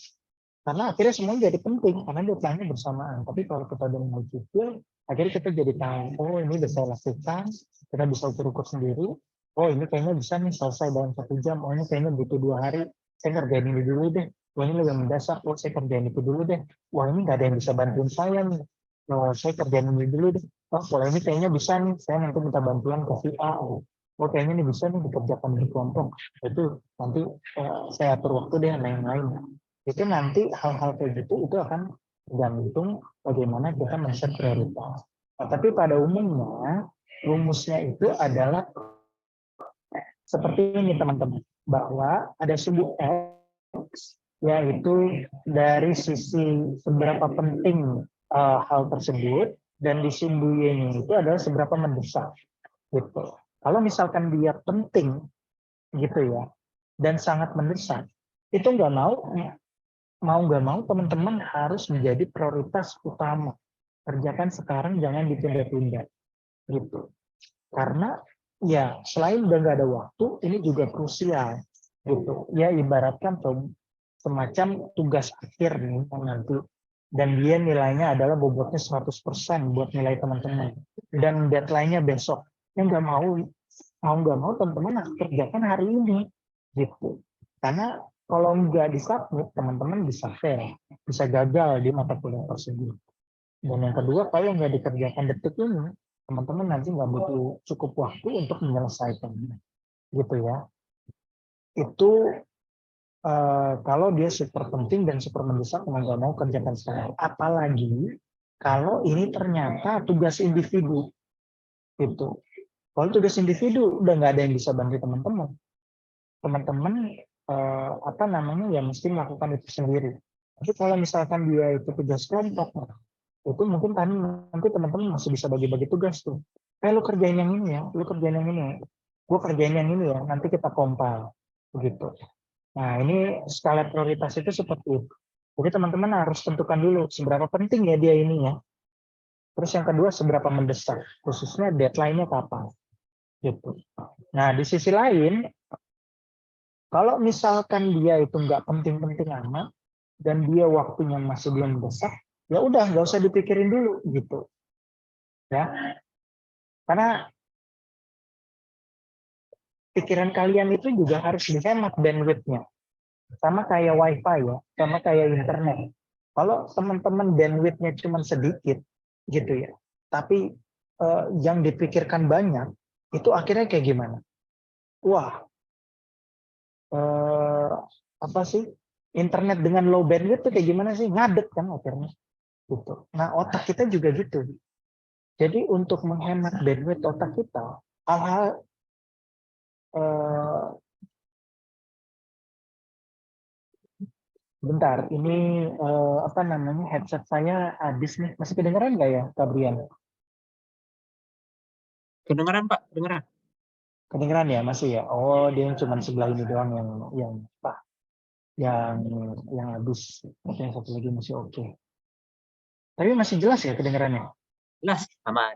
Karena akhirnya semuanya jadi penting, karena deadline-nya bersamaan. Tapi kalau kita udah mulai cicil, akhirnya kita jadi tahu, ini bisa saya lakukan, kita bisa ukur-ukur sendiri. Ini kayaknya bisa nih selesai dalam 1 jam. Ini kayaknya butuh 2 hari. Saya ngerjain ini dulu deh. Ini lebih mendasar. Saya kerjain itu dulu deh. Ini nggak ada yang bisa bantuin saya nih. Saya kerjain ini dulu deh. Kalau ini kayaknya bisa nih. Saya nanti minta bantuan ke si A. Kayaknya ini bisa nih dikerjakan di kelompok. Itu nanti saya atur waktu deh sama yang lain. Itu nanti hal-hal kayak gitu itu akan tergantung bagaimana kita men-set prioritas. Nah, tapi pada umumnya rumusnya itu adalah seperti ini teman-teman, bahwa ada sumbu X, yaitu dari sisi seberapa penting hal tersebut, dan di sumbu Y-nya itu adalah seberapa mendesak. Gitu. Kalau misalkan dia penting, gitu ya, dan sangat mendesak, itu nggak nggak mau teman-teman harus menjadi prioritas utama. Kerjakan sekarang, jangan ditunda-tunda. Gitu. Karena ya selain udah nggak ada waktu, ini juga krusial. Gitu. Ya ibaratkan semacam tugas akhir nih nanti. Dan dia nilainya adalah bobotnya 100% buat nilai teman-teman. Dan deadline-nya besok. Yang nggak mau teman-teman harus kerjakan hari ini. Gitu. Karena kalau nggak disubmit, teman-teman bisa fail, bisa gagal di mata kuliah tersebut. Dan yang kedua, kalau nggak dikerjakan detik ini, teman-teman nanti nggak butuh cukup waktu untuk menyelesaikannya, gitu ya. Itu kalau dia super penting dan super mendesak, nggak mau kerjakan sekarang. Apalagi kalau ini ternyata tugas individu, gitu. Kalau tugas individu udah nggak ada yang bisa bantu teman-teman. Teman-teman ya mesti melakukan itu sendiri. Tapi kalau misalkan dia itu tugas kelompok, itu mungkin nanti teman-teman masih bisa bagi-bagi tugas tuh. Lu kerjain yang ini ya, lu kerjain yang ini ya, gue kerjain yang ini ya, nanti kita compile begitu. Nah, ini skala prioritas itu seperti itu. Jadi teman-teman harus tentukan dulu seberapa penting ya dia ini ya. Terus yang kedua, seberapa mendesak, khususnya deadline-nya kapan. Gitu. Nah, di sisi lain, kalau misalkan dia itu nggak penting-penting amat dan dia waktunya masih belum mendesak, ya udah nggak usah dipikirin dulu gitu. Ya. Karena pikiran kalian itu juga harus dihemat bandwidth-nya. Sama kayak wifi ya, sama kayak internet. Kalau teman-teman bandwidth-nya cuma sedikit gitu ya, tapi yang dipikirkan banyak, itu akhirnya kayak gimana? Wah, apa sih? Internet dengan low bandwidth itu kayak gimana sih? Ngadet kan akhirnya. Gitu. Nah, otak kita juga gitu. Jadi untuk menghemat bandwidth otak kita, hal-hal bentar, ini headset saya habis nih. Masih kedengeran nggak ya, Kabrian? Kedengeran Pak, kedengeran. Kedengeran ya, masih ya. Oh, dia cuma sebelah ini doang yang habis. Yang satu lagi masih oke. Tapi masih jelas ya kedengerannya? Jelas, aman.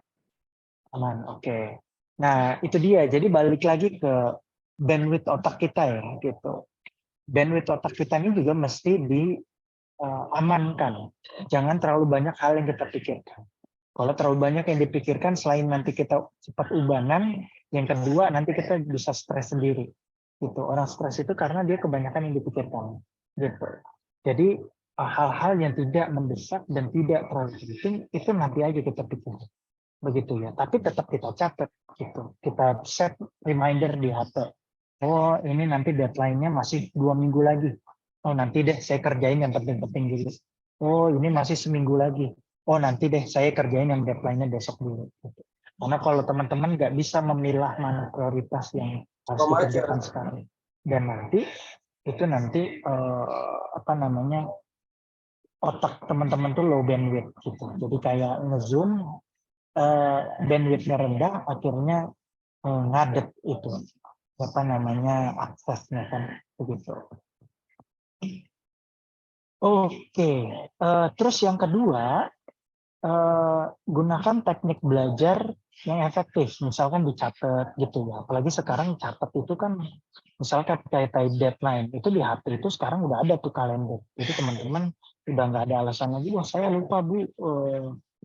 Aman, oke. Nah, itu dia. Jadi balik lagi ke bandwidth otak kita ya, gitu. Bandwidth otak kita ini juga mesti diamankan. Jangan terlalu banyak hal yang kita pikirkan. Kalau terlalu banyak yang dipikirkan, selain nanti kita cepat ubanan, yang kedua nanti kita bisa stres sendiri. Gitu. Orang stres itu karena dia kebanyakan yang dipikirkan. Gitu. Jadi hal-hal yang tidak mendesak dan tidak terlalu penting itu nanti aja kita pikir. Begitu ya. Tapi tetap kita catat. Gitu. Kita set reminder di HP. Oh ini nanti deadline-nya masih 2 minggu lagi. Oh nanti deh saya kerjain yang penting-penting dulu. Oh ini masih seminggu lagi. Oh nanti deh saya kerjain yang deadline-nya besok dulu. Karena kalau teman-teman nggak bisa memilah mana prioritas yang harus dikerjakan sekarang. Dan nanti itu nanti otak teman-teman tuh low bandwidth gitu. Jadi kayak ngezoom bandwidth-nya rendah, akhirnya ngadet itu aksesnya kan begitu. Oke, terus yang kedua, gunakan teknik belajar yang efektif, misalkan dicatat gitu ya. Apalagi sekarang catat itu kan, misalkan kayak deadline itu di HP itu sekarang udah ada tuh kalender. Jadi teman-teman udah nggak ada alasan lagi, wah saya lupa Bu,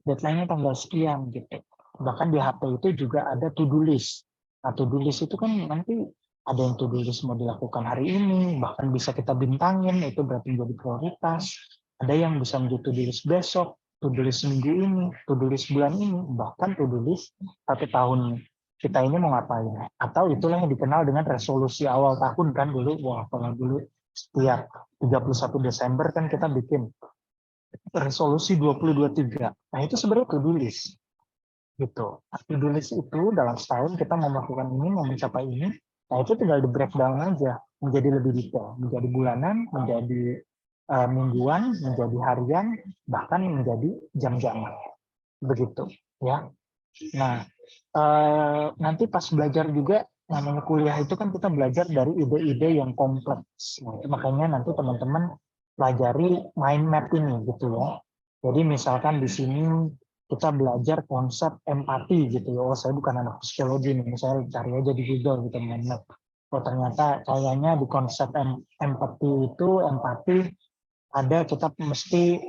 deadline-nya tanggal sekian gitu. Bahkan di HP itu juga ada to-do list. Nah, to-do list itu kan nanti ada yang to-do list mau dilakukan hari ini, bahkan bisa kita bintangin, itu berarti menjadi prioritas. Ada yang bisa menjadi to-do list besok, to-do list minggu ini, to-do list bulan ini, bahkan to-do list 1 tahun kita ini mau ngapain. Atau itulah yang dikenal dengan resolusi awal tahun kan dulu, kalau dulu setiap 31 Desember kan kita bikin resolusi 2023. Nah itu sebenarnya to-do list. Gitu. To-do list itu dalam setahun kita mau melakukan ini, mau mencapai ini, nah itu tinggal di breakdown aja menjadi lebih detail, menjadi bulanan, menjadi mingguan, menjadi harian, bahkan menjadi jam-jaman. Begitu ya. Nah, nanti pas belajar juga, namanya kuliah itu kan kita belajar dari ide-ide yang kompleks. Nah, makanya nanti teman-teman pelajari mind map ini gitu ya. Jadi misalkan di sini kita belajar konsep empati gitu ya. Oh, saya bukan anak psikologi nih, saya cari aja di Google gitu mind map. Oh, ternyata kayaknya di konsep empati itu, empati ada kita mesti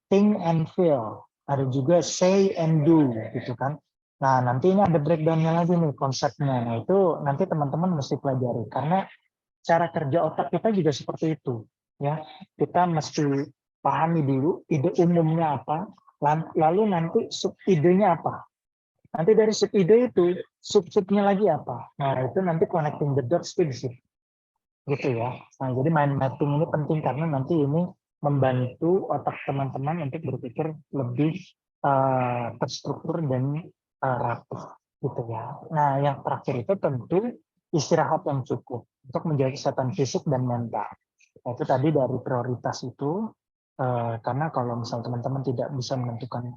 think and feel. Ada juga say and do gitu kan. Nah, nanti ini ada breakdown-nya lagi nih konsepnya. Nah, itu nanti teman-teman mesti pelajari karena cara kerja otak kita juga seperti itu, ya. Kita mesti pahami dulu ide umumnya apa, lalu nanti sub idenya apa. Nanti dari sub ide itu sub-subnya lagi apa. Nah, itu nanti connecting the dots di situ. Gitu ya. Nah, jadi mind mapping ini penting karena nanti ini membantu otak teman-teman untuk berpikir lebih terstruktur dan rapi gitu ya. Nah, yang terakhir itu tentu istirahat yang cukup untuk menjaga kesehatan fisik dan mental. Nah, itu tadi dari prioritas itu, karena kalau misal teman-teman tidak bisa menentukan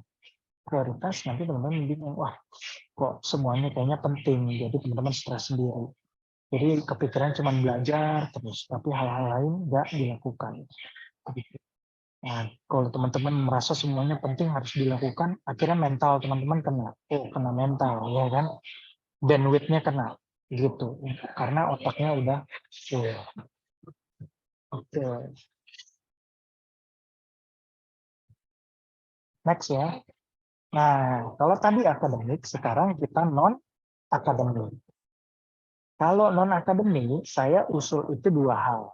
prioritas, nanti teman-teman bingung, wah kok semuanya kayaknya penting, jadi teman-teman stres sendiri. Jadi kepikiran cuma belajar terus, tapi hal-hal lain nggak dilakukan. Nah, kalau teman-teman merasa semuanya penting harus dilakukan, akhirnya mental teman-teman kena mental, ya kan? Bandwidth-nya kena, gitu. Karena otaknya udah full. Oke. Next ya. Nah, kalau tadi akademik, sekarang kita non-akademik. Kalau non-akademik, saya usul itu 2 hal.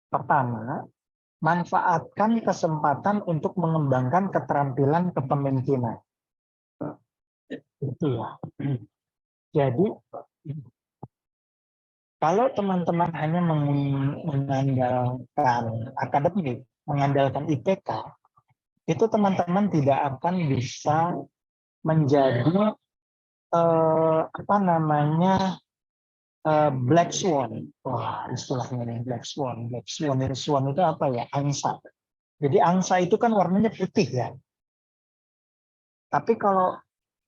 Pertama, manfaatkan kesempatan untuk mengembangkan keterampilan kepemimpinan. Itu ya. Jadi, kalau teman-teman hanya mengandalkan akademik, mengandalkan IPK, itu teman-teman tidak akan bisa menjadi black swan. Wah, istilahnya nih black swan. Black swan itu apa ya? Angsa. Jadi angsa itu kan warnanya putih ya. Tapi kalau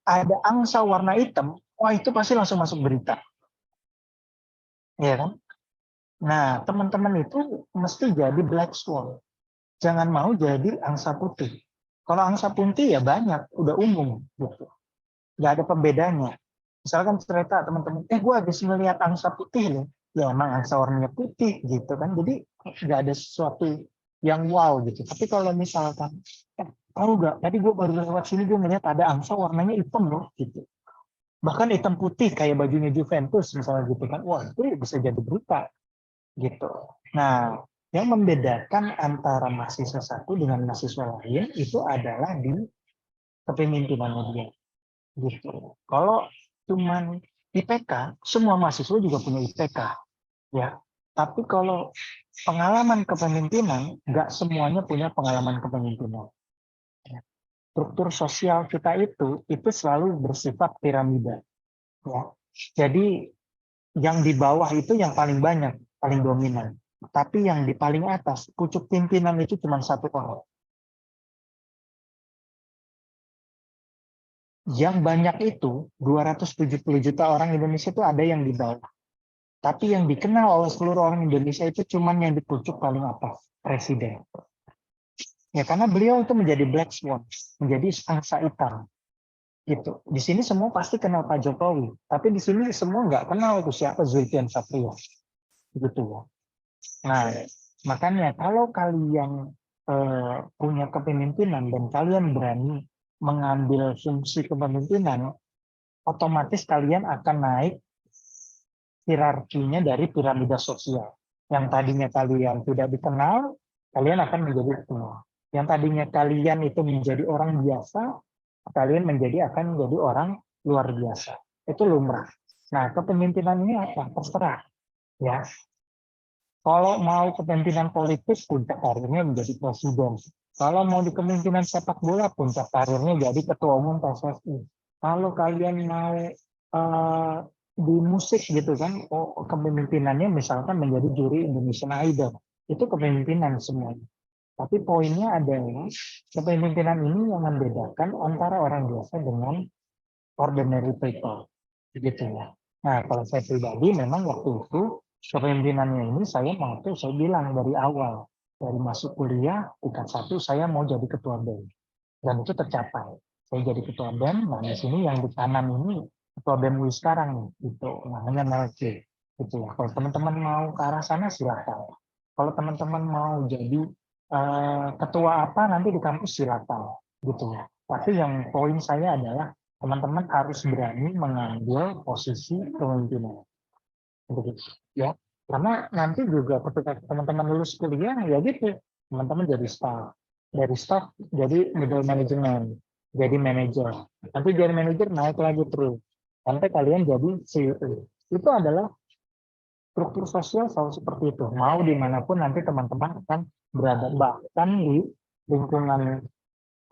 ada angsa warna hitam, wah itu pasti langsung masuk berita. Ya kan? Nah, teman-teman itu mesti jadi black swan. Jangan mau jadi angsa putih. Kalau angsa putih ya banyak, udah umum gitu. Nggak ada pembedanya. Misalkan cerita teman-teman, gue habis melihat angsa putih loh. Ya emang angsa warnanya putih gitu kan. Jadi nggak ada sesuatu yang wow gitu. Tapi kalau misalkan tahu nggak? Tadi gue baru lewat sini gue ngeliat ada angsa warnanya hitam loh, gitu. Bahkan hitam putih kayak bajunya Juventus misalnya gitu kan. Wah, itu bisa jadi berita gitu. Nah, yang membedakan antara mahasiswa satu dengan mahasiswa lain itu adalah di kepemimpinannya dia gitu. Kalau cuman IPK, semua mahasiswa juga punya IPK ya. Tapi kalau pengalaman kepemimpinan, nggak semuanya punya pengalaman kepemimpinan. Struktur sosial kita itu selalu bersifat piramida. Ya. Jadi yang di bawah itu yang paling banyak, paling dominan. Tapi yang di paling atas, pucuk pimpinan itu cuma satu orang. Yang banyak itu, 270 juta orang Indonesia itu ada yang di bawah. Tapi yang dikenal oleh seluruh orang Indonesia itu cuma yang di pucuk paling atas, presiden. Ya karena beliau itu menjadi black swan, menjadi angsa hitam. Gitu. Di sini semua pasti kenal Pak Jokowi, tapi di sini semua nggak kenal itu siapa Zulfian Satria. Gitu ya. Nah, makanya kalau kalian punya kepemimpinan dan kalian berani mengambil fungsi kepemimpinan, otomatis kalian akan naik hierarkinya dari piramida sosial. Yang tadinya kalian tidak dikenal, kalian akan menjadi dikenal. Yang tadinya kalian itu menjadi orang biasa, kalian akan menjadi orang luar biasa. Itu lumrah. Nah, kepemimpinan ini apa? Terserah. Ya, kalau mau kepemimpinan politik, puncak karirnya menjadi presiden. Kalau mau di kepemimpinan sepak bola, puncak karirnya jadi ketua umum PSSI. Kalau kalian mau di musik gitu kan, kepemimpinannya misalkan menjadi juri Indonesian Idol. Itu kepemimpinan semuanya. Tapi poinnya adalah kepemimpinan ini yang membedakan antara orang biasa dengan ordinary people. Begitu ya. Nah, kalau saya pribadi memang waktu itu kepemimpinannya ini saya bilang dari awal, dari masuk kuliah tingkat 1 saya mau jadi ketua BEM dan itu tercapai. Saya jadi ketua BEM. Nah di sini yang di kanan ini ketua BEM UI sekarang nih, itu namanya Melki. Gitu ya. Kalau teman-teman mau ke arah sana silakan. Kalau teman-teman mau jadi ketua apa nanti di kampus silakan. Gitu ya. Tapi yang poin saya adalah teman-teman harus berani mengambil posisi kepemimpinan. Begitu ya, karena nanti juga ketika teman-teman lulus kuliah ya gitu, teman-teman jadi staff, dari staff jadi middle management, jadi manajer, nanti jadi manajer naik lagi terus sampai kalian jadi CEO. Itu adalah struktur sosial selalu seperti itu. Mau dimanapun nanti teman-teman akan berada, bahkan di lingkungan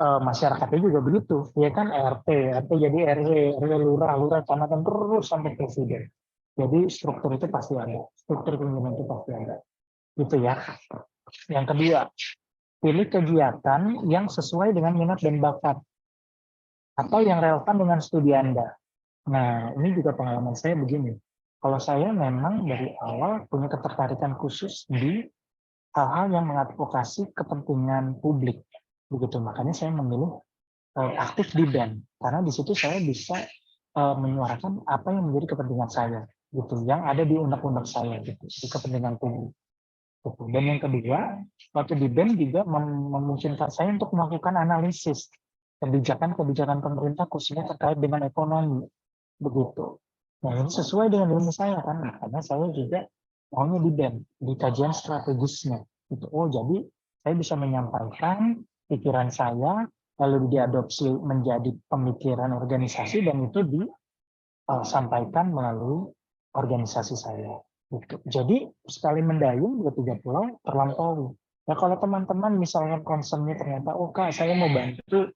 masyarakatnya juga begitu, ya kan RT jadi RW lurah kecamatan terus sampai presiden. Jadi struktur itu pasti ada, struktur kepemimpinan itu pasti ada, gitu ya. Yang kedua, pilih kegiatan yang sesuai dengan minat dan bakat atau yang relevan dengan studi Anda. Nah, ini juga pengalaman saya begini. Kalau saya memang dari awal punya ketertarikan khusus di hal-hal yang mengadvokasi kepentingan publik, begitu. Makanya saya memilih aktif di BEM karena di situ saya bisa menyuarakan apa yang menjadi kepentingan saya, gitu, yang ada di undang-undang saya, gitu, di kepentingan publik. Gitu. Dan yang kedua, waktu di BEM juga memungkinkan saya untuk melakukan analisis kebijakan-kebijakan pemerintah khususnya terkait dengan ekonomi, begitu. Nah ini sesuai dengan ilmu saya kan, karena saya juga maunya di BEM, di kajian strategisnya. Gitu. Oh jadi saya bisa menyampaikan pikiran saya, lalu diadopsi menjadi pemikiran organisasi dan itu disampaikan melalui organisasi saya. Gitu. Jadi sekali mendayung 2-3 pulau terlampaui. Ya kalau teman-teman misalnya concernnya ternyata, oh Kak saya mau bantu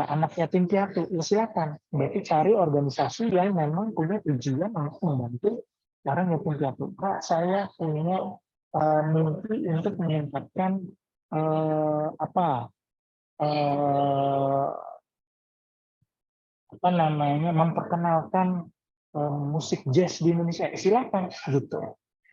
anak yatim piatu, ya silakan. Berarti cari organisasi yang memang punya tujuan untuk membantu orang yatim piatu. Kak saya punya mimpi untuk meningkatkan memperkenalkan musik jazz di Indonesia, silakan gitu.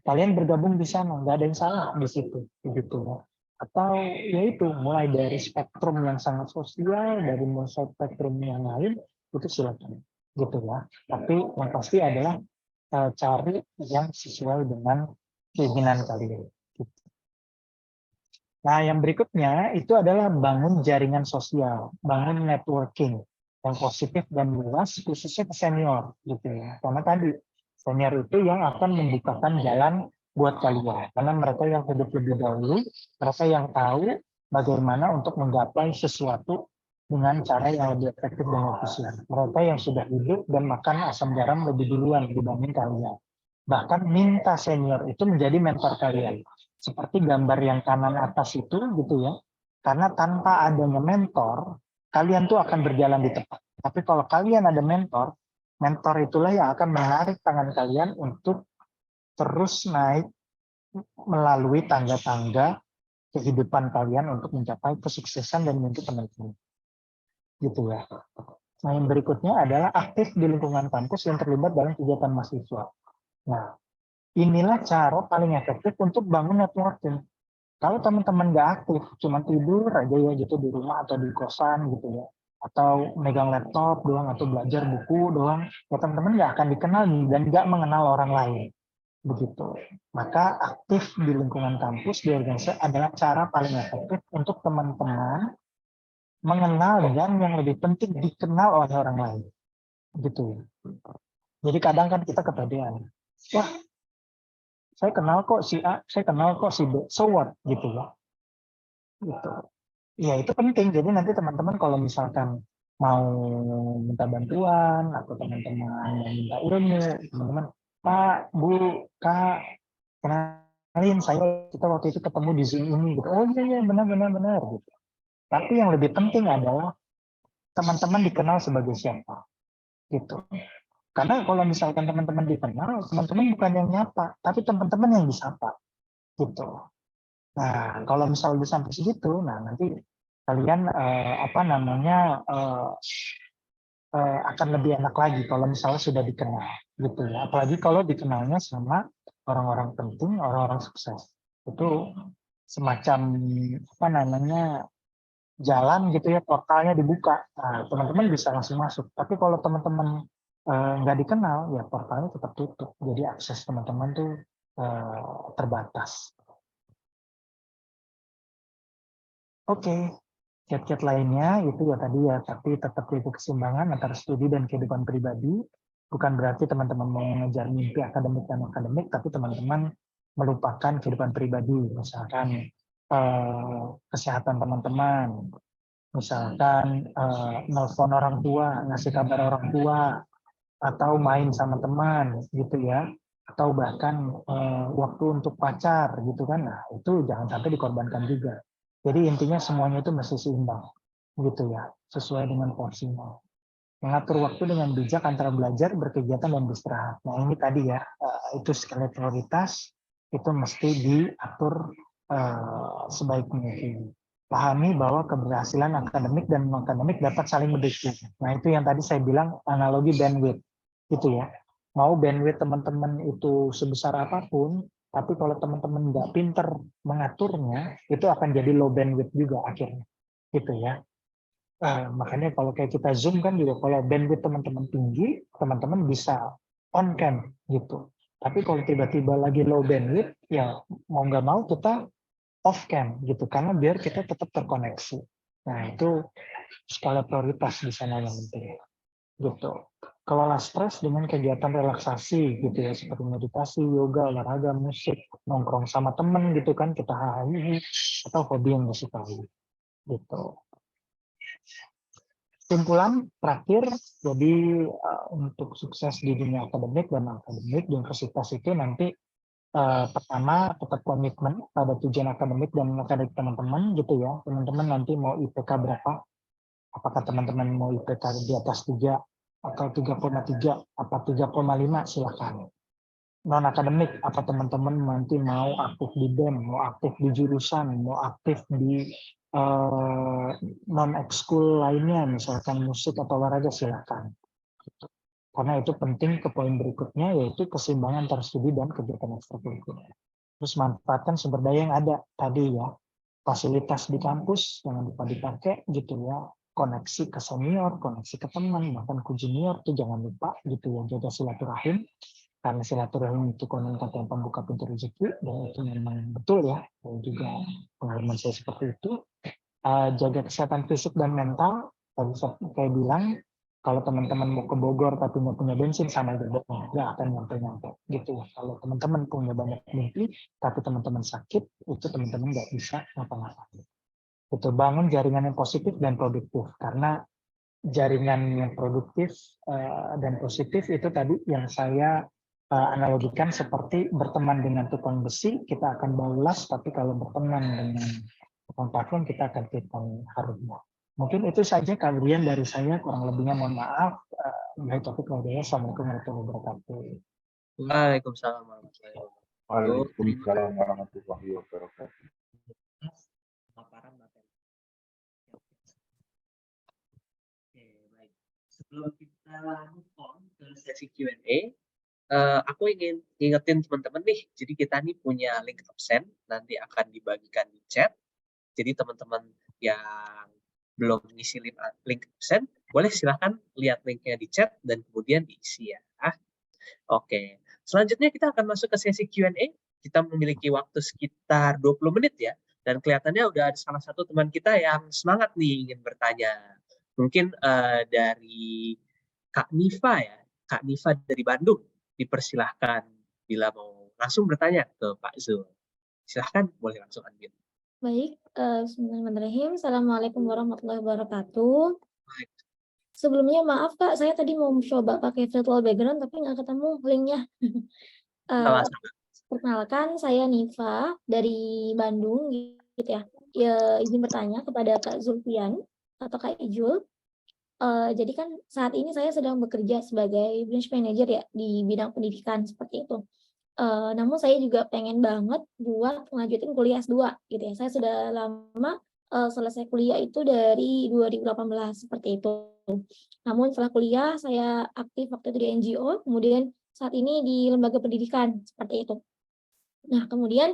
Kalian bergabung di sana, nggak ada yang salah di situ, gitu. Atau yaitu mulai dari spektrum yang sangat sosial, dari mulai spektrum yang lain, itu silakan, gitu ya. Tapi yang pasti adalah cari yang sesuai dengan keinginan kalian. Gitu. Nah, yang berikutnya itu adalah bangun jaringan sosial, bangun networking yang positif dan luas, khususnya ke senior, gitu ya. Karena tadi senior itu yang akan membukakan jalan buat kalian, karena mereka yang hidup lebih dahulu, mereka yang tahu bagaimana untuk menggapai sesuatu dengan cara yang lebih efektif dan efisien. Mereka yang sudah hidup dan makan asam garam lebih duluan dibanding kalian. Bahkan minta senior itu menjadi mentor kalian. Seperti gambar yang kanan atas itu gitu ya. Karena tanpa adanya mentor, kalian tuh akan berjalan di tempat. Tapi kalau kalian ada mentor, mentor itulah yang akan menarik tangan kalian untuk terus naik melalui tangga-tangga kehidupan kalian untuk mencapai kesuksesan dan mimpi penelitian. Gitu ya. Nah, yang berikutnya adalah aktif di lingkungan kampus yang terlibat dalam kegiatan mahasiswa. Nah, inilah cara paling efektif untuk bangun networking. Kalau teman-teman nggak aktif, cuma tidur aja ya gitu di rumah atau di kosan gitu ya, atau megang laptop doang atau belajar buku doang, ya teman-teman nggak akan dikenal dan nggak mengenal orang lain. Begitu. Maka aktif di lingkungan kampus, di organisasi adalah cara paling efektif untuk teman-teman mengenal dan yang lebih penting dikenal oleh orang lain. Gitu. Jadi kadang kan kita kepedean. Wah, saya kenal kok si A, saya kenal kok si B, so what gitu ya. Gitu. Ya itu penting. Jadi nanti teman-teman kalau misalkan mau minta bantuan atau teman-teman mau minta ilmu, teman-teman, Pak, Bu, Kak, kenalin saya kita waktu itu ketemu di Zoom ini gitu. Oh iya iya benar benar gitu. Tapi yang lebih penting adalah teman-teman dikenal sebagai siapa gitu. Karena kalau misalkan teman-teman dikenal, teman-teman bukan yang nyapa, tapi teman-teman yang disapa gitu. Nah, kalau misalnya udah sampai segitu, nah nanti kalian akan lebih enak lagi kalau misalnya sudah dikenal gitu ya. Apalagi kalau dikenalnya sama orang-orang penting, orang-orang sukses. Itu semacam jalan gitu ya, portalnya dibuka. Nah, teman-teman bisa langsung masuk. Tapi kalau teman-teman nggak dikenal, ya portalnya tetap tutup. Jadi akses teman-teman tuh terbatas. Oke, kiat-kiat lainnya itu ya tadi ya, tapi tetap jaga keseimbangan antara studi dan kehidupan pribadi. Bukan berarti teman-teman mau mengejar mimpi akademik dan akademik, tapi teman-teman melupakan kehidupan pribadi. Misalkan kesehatan teman-teman, misalkan nelfon orang tua, ngasih kabar orang tua, atau main sama teman gitu ya, atau bahkan waktu untuk pacar gitu kan. Nah, itu jangan sampai dikorbankan juga. Jadi intinya semuanya itu mesti seimbang gitu ya, sesuai dengan porsinya. Mengatur waktu dengan bijak antara belajar, berkegiatan, dan beristirahat. Nah ini tadi ya, itu skala prioritas, itu mesti diatur sebaik mungkin. Pahami bahwa keberhasilan akademik dan non-akademik dapat saling mendukung. Nah itu yang tadi saya bilang analogi bandwidth. Gitu ya. Mau bandwidth teman-teman itu sebesar apapun, tapi kalau teman-teman nggak pinter mengaturnya, itu akan jadi low bandwidth juga akhirnya. Gitu ya. Makanya kalau kayak kita Zoom kan juga kalau bandwidth teman-teman tinggi, teman-teman bisa on cam gitu. Tapi kalau tiba-tiba lagi low bandwidth, ya mau nggak mau kita off cam gitu, karena biar kita tetap terkoneksi. Nah itu skala prioritas di sana yang penting. Gitu. Kelola stres dengan kegiatan relaksasi gitu ya, seperti meditasi, yoga, olahraga, musik, nongkrong sama temen gitu kan, kita hahi atau hobi yang disukai gitu. Simpulan terakhir, jadi untuk sukses di dunia akademik dan akademik di universitas itu nanti pertama tetap komitmen pada tujuan akademik dan akademik teman-teman gitu ya. Teman-teman nanti mau IPK berapa? Apakah teman-teman mau IPK di atas 3 atau 3,3 apa 3,5 silakan. Non akademik apa teman-teman nanti mau aktif di BEM, mau aktif di jurusan, mau aktif di non ekskul lainnya, misalkan musik atau olahraga silakan. Karena itu penting ke poin berikutnya, yaitu keseimbangan antara studi dan kegiatan ekstrakurikuler. Terus manfaatkan sumber daya yang ada tadi ya, fasilitas di kampus jangan lupa dipakai gitu ya, koneksi ke senior, koneksi ke teman, bahkan ke junior tuh jangan lupa gitu ya, jaga silaturahim. karena silaturahmi itu konon kata yang pembuka pintu rezeki, dan itu memang betul ya, dan juga pengalaman saya seperti itu. Jaga kesehatan fisik dan mental, tadi saya bilang, kalau teman-teman mau ke Bogor tapi nggak punya bensin, sama aja bohong, nggak akan nyampe-nyampe gitu. Kalau teman-teman punya banyak mimpi tapi teman-teman sakit, itu teman-teman nggak bisa ngapa-ngapain. Itu bangun jaringan yang positif dan produktif, karena jaringan yang produktif dan positif itu tadi yang saya analogikan seperti berteman dengan tukang besi, kita akan balas, tapi kalau berteman dengan tukang parfum, kita akan cium harumnya. Mungkin itu saja kabrian dari saya, kurang lebihnya mohon maaf. Assalamualaikum warahmatullahi wabarakatuh. Waalaikumsalam warahmatullahi wabarakatuh. Waalaikumsalam warahmatullahi wabarakatuh. Paparan materi. Oke, baik. Sebelum kita move on ke sesi Q&A, aku ingin ngingetin teman-teman nih, jadi kita nih punya link absen, nanti akan dibagikan di chat. Jadi teman-teman yang belum ngisi link absen, boleh silahkan lihat linknya di chat dan kemudian diisi ya. Oke, selanjutnya kita akan masuk ke sesi Q&A. Kita memiliki waktu sekitar 20 menit ya, dan kelihatannya udah ada salah satu teman kita yang semangat nih ingin bertanya. Mungkin dari Kak Nifa ya, Kak Nifa dari Bandung, dipersilahkan bila mau langsung bertanya ke Pak Zul. Silahkan, boleh langsung unmute. Baik, bismillahirrahmanirrahim. Assalamualaikum warahmatullahi wabarakatuh. Baik. Sebelumnya maaf Kak, saya tadi mau coba pakai virtual background tapi nggak ketemu linknya. Sama-sama. Perkenalkan, saya Nifa dari Bandung gitu ya. Izin bertanya kepada Kak Zulfian atau Kak Ijul. Jadi kan saat ini saya sedang bekerja sebagai branch manager ya di bidang pendidikan seperti itu. Namun saya juga pengen banget buat ngelanjutin kuliah S2 gitu ya. Saya sudah lama selesai kuliah itu dari 2018 seperti itu. Namun setelah kuliah saya aktif waktu itu di NGO, kemudian saat ini di lembaga pendidikan seperti itu. Nah, kemudian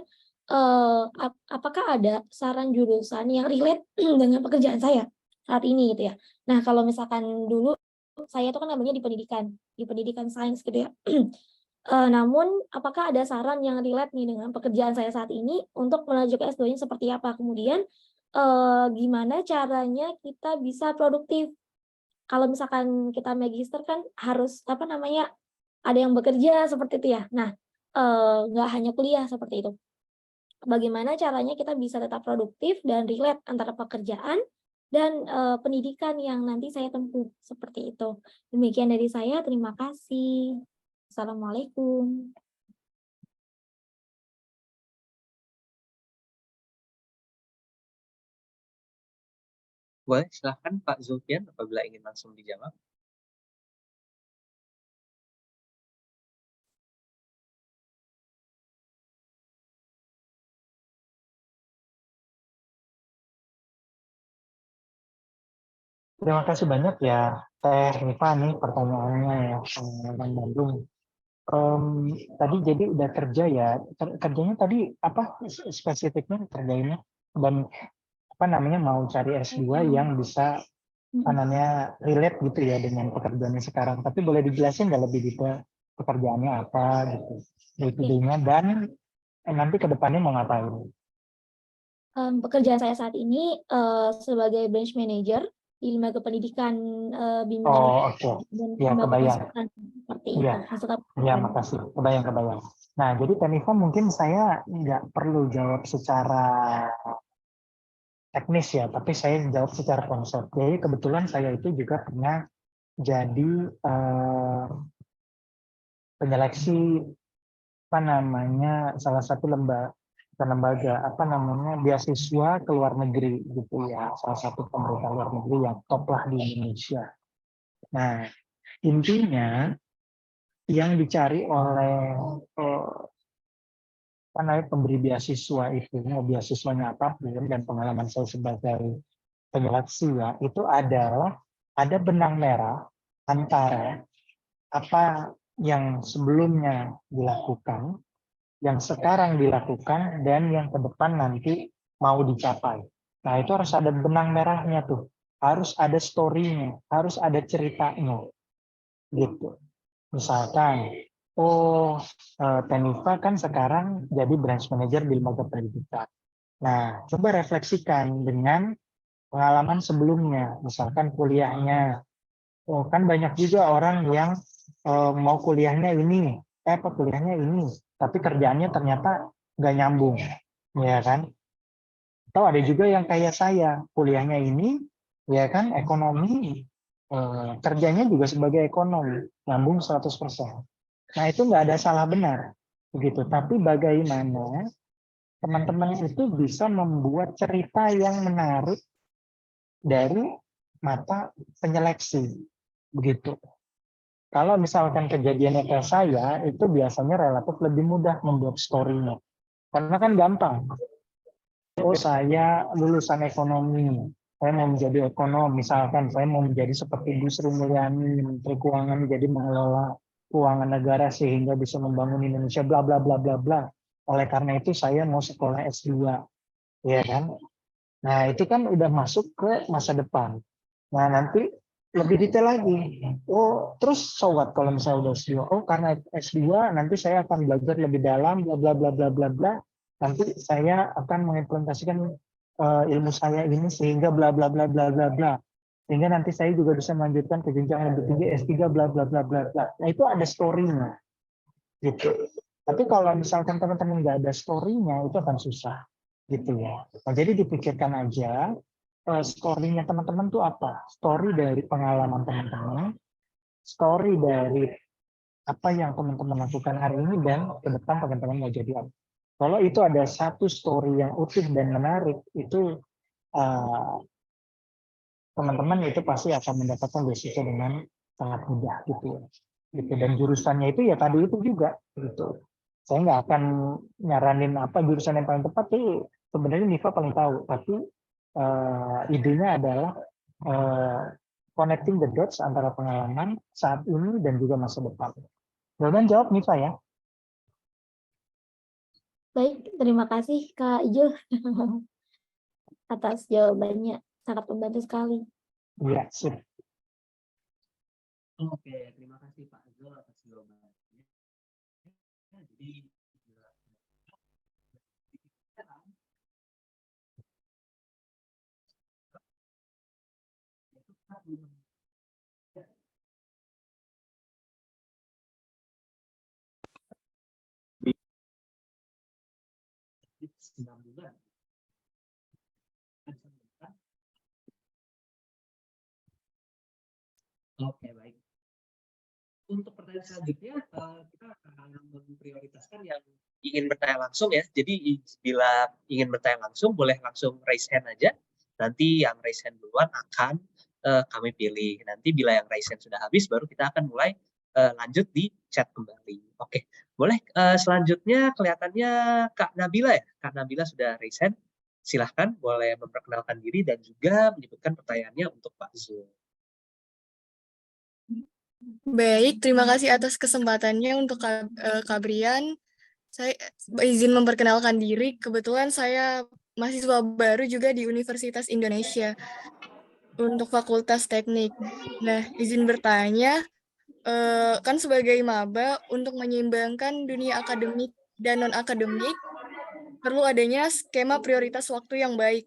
apakah ada saran jurusan yang relate dengan pekerjaan saya saat ini gitu ya. Nah, kalau misalkan dulu saya itu kan namanya di pendidikan sains gitu ya. Namun apakah ada saran yang relate nih dengan pekerjaan saya saat ini untuk melanjutkan S2-nya seperti apa? Kemudian gimana caranya kita bisa produktif? Kalau misalkan kita magister kan harus ada yang bekerja seperti itu ya. Nah, nggak hanya kuliah seperti itu. Bagaimana caranya kita bisa tetap produktif dan relate antara pekerjaan dan pendidikan yang nanti saya tempuh seperti itu. Demikian dari saya, terima kasih. Assalamualaikum. Boleh, silahkan Pak Zulfian apabila ingin langsung dijawab. Terima kasih banyak ya Teh Nifa nih pertanyaannya ya, Bang Bandung. Tadi jadi udah kerja ya, kerjanya tadi apa spesifiknya kerjanya, dan mau cari S2 yang bisa relate gitu ya dengan pekerjaannya sekarang. Tapi boleh dijelasin nggak lebih detail pekerjaannya apa gitu, day-to-day-nya, dan nanti ke depannya mau ngapain? Pekerjaan saya saat ini sebagai branch manager di lembaga pendidikan bimbingan dan Ya, lembaga kebayang. konsultan seperti Iya. itu. Ya, makasih. Kebayang. Nah, jadi Tenifa mungkin saya nggak perlu jawab secara teknis ya, tapi saya jawab secara konsep. Jadi kebetulan saya itu juga pernah jadi penyeleksi salah satu lembaga beasiswa ke luar negeri gitu ya, salah satu pemerintah luar negeri yang top lah di Indonesia. Nah, intinya yang dicari oleh pemberi beasiswa itu, mau beasiswanya apapun, dan pengalaman saya sebagai penyeleksi ya, itu adalah ada benang merah antara apa yang sebelumnya dilakukan, yang sekarang dilakukan, dan yang ke depan nanti mau dicapai. Nah, itu harus ada benang merahnya tuh. Harus ada story-nya, harus ada ceritanya. Gitu. Misalkan oh, Tenifa kan sekarang jadi branch manager di lembaga pendidikan. Nah, coba refleksikan dengan pengalaman sebelumnya, misalkan kuliahnya. Oh, kan banyak juga orang yang mau kuliahnya ini, kuliahnya ini, tapi kerjaannya ternyata nggak nyambung, ya kan? Atau ada juga yang kayak saya, kuliahnya ini, ya kan, ekonomi, kerjanya juga sebagai ekonom, nyambung 100%. Nah, itu nggak ada salah benar, begitu. Tapi bagaimana teman-teman itu bisa membuat cerita yang menarik dari mata penyeleksi, begitu. Kalau misalkan kejadiannya kayak saya, itu biasanya relatif lebih mudah membuat story-nya. Karena kan gampang. Oh, saya lulusan ekonomi, saya mau menjadi ekonom, misalkan saya mau menjadi seperti Bu Sri Mulyani, Menteri Keuangan, jadi mengelola keuangan negara sehingga bisa membangun Indonesia, bla bla bla bla bla. Oleh karena itu saya mau sekolah S2, ya kan? Nah, itu kan udah masuk ke masa depan. Nah, nanti lebih detail lagi. Oh, terus so what kalau misalnya udah S2? Oh, karena S2 nanti saya akan belajar lebih dalam, bla bla bla bla bla bla. Nanti saya akan mengimplementasikan ilmu saya ini sehingga bla bla bla bla bla bla. Sehingga nanti saya juga bisa melanjutkan ke jenjang yang lebih tinggi S3 bla bla bla bla bla. Nah, itu ada story-nya gitu. Tapi kalau misalkan teman-teman nggak ada story-nya, itu akan susah gitu ya. Nah, jadi dipikirkan aja story-nya teman-teman tuh apa? Story dari pengalaman teman-teman, story dari apa yang teman-teman lakukan hari ini dan ke depan teman-teman mau jadi apa. Kalau itu ada satu story yang utuh dan menarik, itu teman-teman itu pasti akan mendapatkan beasiswa dengan sangat mudah gitu ya. Gitu. Dan jurusannya itu ya tadi itu juga gitu. Saya nggak akan nyaranin apa jurusan yang paling tepat, tuh sebenarnya Niva paling tahu. Tapi idenya adalah connecting the dots antara pengalaman saat ini dan juga masa depan. Mudah-mudahan jawab Niva ya. Baik, terima kasih Kak Ijul atas jawabannya. Sangat membantu sekali. Iya, sip. Oke, terima kasih Pak Azul atas jawabannya. Jadi di 9 bulan. Oke, baik. Untuk pertanyaan selanjutnya, kita akan memprioritaskan yang ingin bertanya langsung ya. Jadi bila ingin bertanya langsung, boleh langsung raise hand aja. Nanti yang raise hand duluan akan kami pilih. Nanti bila yang raise hand sudah habis, baru kita akan mulai lanjut di chat kembali. Oke, boleh selanjutnya kelihatannya Kak Nabila ya. Kak Nabila sudah raise hand. Silahkan boleh memperkenalkan diri dan juga menyebutkan pertanyaannya untuk Pak Zul. Baik, terima kasih atas kesempatannya untuk Kak Brian. Saya izin memperkenalkan diri. Kebetulan saya mahasiswa baru juga di Universitas Indonesia untuk Fakultas Teknik. Nah, izin bertanya, kan sebagai maba untuk menyeimbangkan dunia akademik dan non-akademik, perlu adanya skema prioritas waktu yang baik.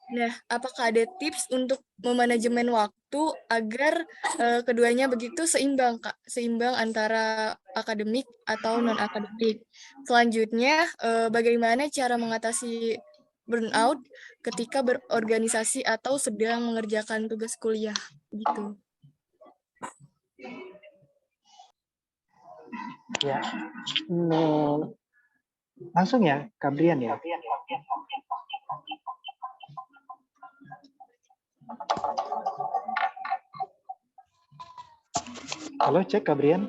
Nah, apakah ada tips untuk memanajemen waktu agar keduanya begitu seimbang, Kak? Seimbang antara akademik atau non-akademik. Selanjutnya, bagaimana cara mengatasi burnout ketika berorganisasi atau sedang mengerjakan tugas kuliah? Gitu. Ya. Langsung ya, Kak Brian ya. Halo, cek Kak Brian.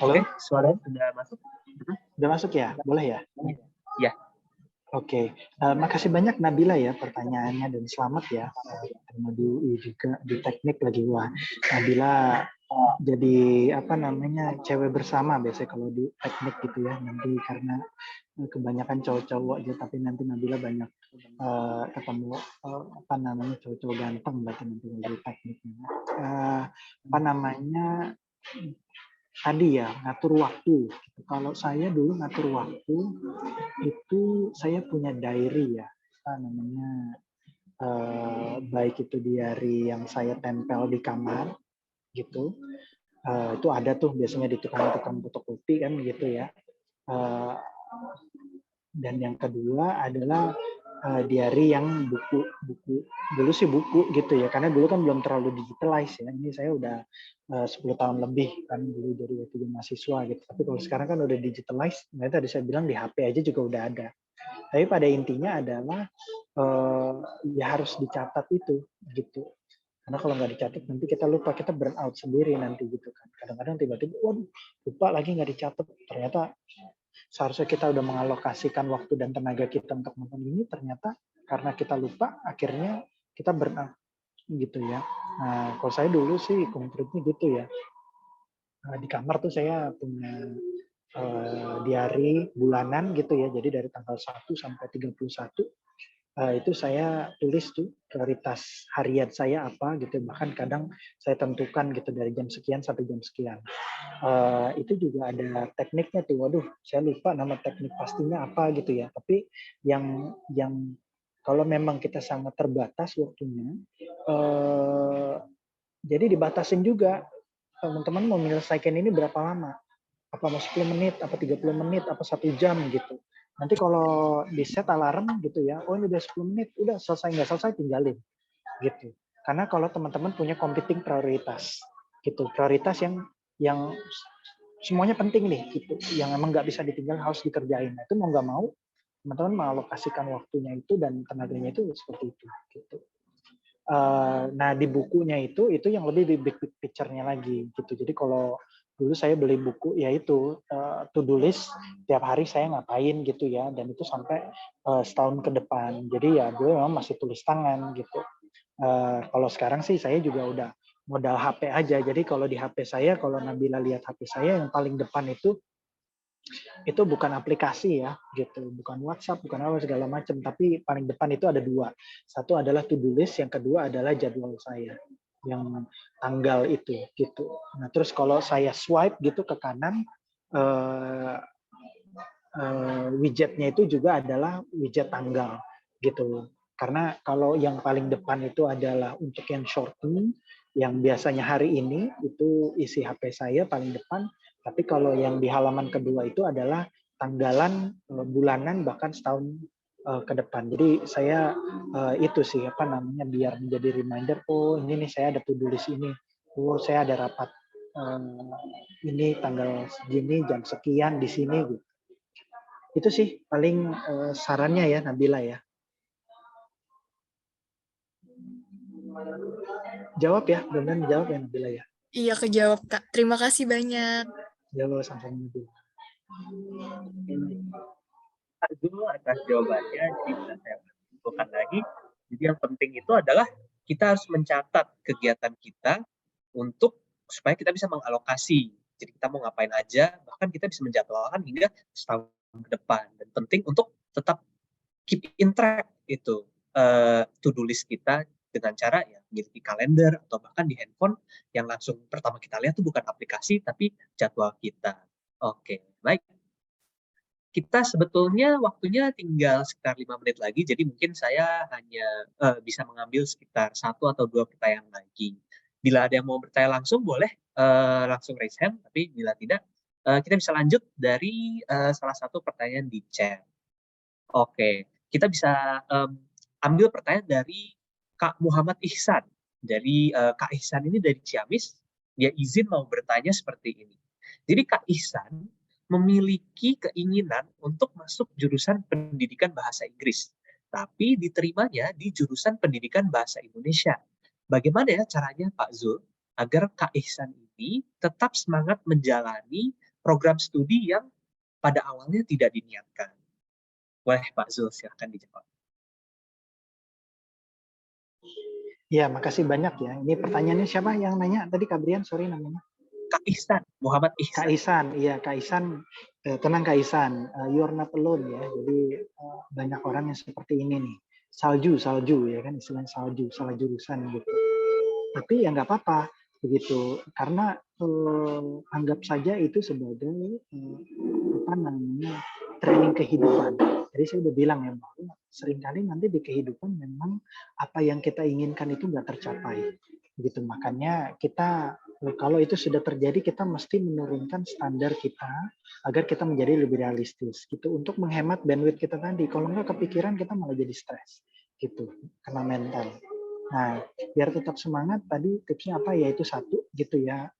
Oke, suara sudah masuk. Sudah masuk ya? Boleh ya? Ya. Oke, makasih banyak Nabila ya pertanyaannya dan selamat ya. Terima juga di teknik lagi. Wah, Nabila jadi apa namanya cewek bersama biasanya kalau di teknik gitu ya, nanti karena kebanyakan cowok-cowok aja, tapi nanti Nabila banyak ketemu apa namanya cowok-cowok ganteng berarti nanti dari tekniknya. Apa namanya tadi ya ngatur waktu. Kalau saya dulu ngatur waktu itu saya punya diary ya, apa namanya baik itu diary yang saya tempel di kamar gitu. Itu ada tuh biasanya di tukang-tukang fotokopi kan gitu ya. Dan yang kedua adalah diary yang buku dulu sih buku gitu ya, karena dulu kan belum terlalu digitalize ya. Ini saya udah 10 tahun lebih kan dulu dari waktu mahasiswa gitu. Tapi kalau sekarang kan udah digitalize, nah tadi saya bilang di HP aja juga udah ada. Tapi pada intinya adalah ya harus dicatat itu gitu. Karena kalau nggak dicatat nanti kita lupa, kita burn out sendiri nanti gitu kan. Kadang-kadang tiba-tiba, waduh lupa lagi nggak dicatat. Ternyata seharusnya kita udah mengalokasikan waktu dan tenaga kita untuk nonton ini, ternyata karena kita lupa, akhirnya kita burn out gitu ya. Nah, kalau saya dulu sih konkretnya gitu ya. Di kamar tuh saya punya diary bulanan gitu ya. Jadi dari tanggal 1 sampai 31 itu saya tulis tuh prioritas harian saya apa gitu, bahkan kadang saya tentukan gitu dari jam sekian sampai jam sekian. Itu juga ada tekniknya tuh, waduh saya lupa nama teknik pastinya apa gitu ya, tapi yang kalau memang kita sangat terbatas waktunya, jadi dibatasin juga, teman-teman mau menyelesaikan ini berapa lama, apa mau 10 menit, apa 30 menit, apa 1 jam gitu. Nanti kalau di set alarm gitu ya, oh ini udah 10 menit, udah selesai nggak selesai tinggalin gitu. Karena kalau teman-teman punya competing prioritas gitu, prioritas yang semuanya penting nih gitu, yang emang nggak bisa ditinggal harus dikerjain. Nah, itu mau nggak mau teman-teman mengalokasikan waktunya itu dan tenaganya itu seperti itu gitu. Nah di bukunya itu yang lebih di big picture-nya lagi gitu. Jadi kalau dulu saya beli buku yaitu to-do list tiap hari saya ngapain gitu ya, dan itu sampai setahun ke depan. Jadi ya dulu memang masih tulis tangan gitu. Kalau sekarang sih saya juga udah modal HP aja. Jadi kalau di HP saya, kalau Nabila lihat HP saya yang paling depan itu bukan aplikasi ya gitu, bukan WhatsApp, bukan apa segala macam, tapi paling depan itu ada 2. Satu adalah to-do list, yang kedua adalah jadwal saya yang tanggal itu gitu. Nah, terus kalau saya swipe gitu ke kanan, widgetnya itu juga adalah widget tanggal gitu. Karena kalau yang paling depan itu adalah untuk yang short term, yang biasanya hari ini itu isi HP saya paling depan, tapi kalau yang di halaman kedua itu adalah tanggalan bulanan bahkan setahun ke depan. Jadi saya itu sih apa namanya biar menjadi reminder, oh ini nih saya ada to-do list ini, oh saya ada rapat ini tanggal segini jam sekian di sini gitu. Itu sih paling sarannya ya Nabila ya. Jawab ya, benar-benar jawab ya Nabila ya. Iya, kejawab Kak. Terima kasih banyak. Jawab sampai Nabila. Dulu atas jawabannya, jadi bisa saya simpulkan lagi. Jadi yang penting itu adalah kita harus mencatat kegiatan kita untuk supaya kita bisa mengalokasi. Jadi kita mau ngapain aja, bahkan kita bisa menjadwalkan hingga setahun ke depan. Dan penting untuk tetap keep in track itu to-do list kita dengan cara ya di kalender atau bahkan di handphone yang langsung pertama kita lihat itu bukan aplikasi tapi jadwal kita. Oke, baik. Kita sebetulnya waktunya tinggal sekitar 5 menit lagi, jadi mungkin saya hanya bisa mengambil sekitar 1 atau 2 pertanyaan lagi. Bila ada yang mau bertanya langsung, boleh langsung raise hand, tapi bila tidak, kita bisa lanjut dari salah satu pertanyaan di chat. Oke, kita bisa ambil pertanyaan dari Kak Muhammad Ihsan. Jadi Kak Ihsan ini dari Ciamis, dia izin mau bertanya seperti ini. Jadi Kak Ihsan memiliki keinginan untuk masuk jurusan pendidikan bahasa Inggris, tapi diterimanya di jurusan pendidikan bahasa Indonesia. Bagaimana ya caranya Pak Zul agar Kak Ihsan ini tetap semangat menjalani program studi yang pada awalnya tidak diniatkan? Boleh Pak Zul, silahkan dijawab. Ya, makasih banyak ya. Ini pertanyaannya siapa yang nanya tadi, Kak Brian? Sorry namanya. Kak Ihsan, Muhammad Kak Ihsan. Ihsan, iya Kak Ihsan, tenang Kak Ihsan, you're not alone ya. Jadi banyak orang yang seperti ini nih. Salju ya kan, istilahnya salju, salah jurusan gitu. Tapi ya nggak apa-apa begitu, karena anggap saja itu sebagai apa namanya, training kehidupan. Jadi saya udah bilang ya bahwa seringkali nanti di kehidupan memang apa yang kita inginkan itu nggak tercapai. Gitu, makanya kita kalau itu sudah terjadi kita mesti menurunkan standar kita agar kita menjadi lebih realistis gitu untuk menghemat bandwidth kita tadi. Kalau nggak kepikiran kita malah jadi stres gitu, kena mental. Nah, biar tetap semangat tadi tipsnya apa? Yaitu satu gitu ya,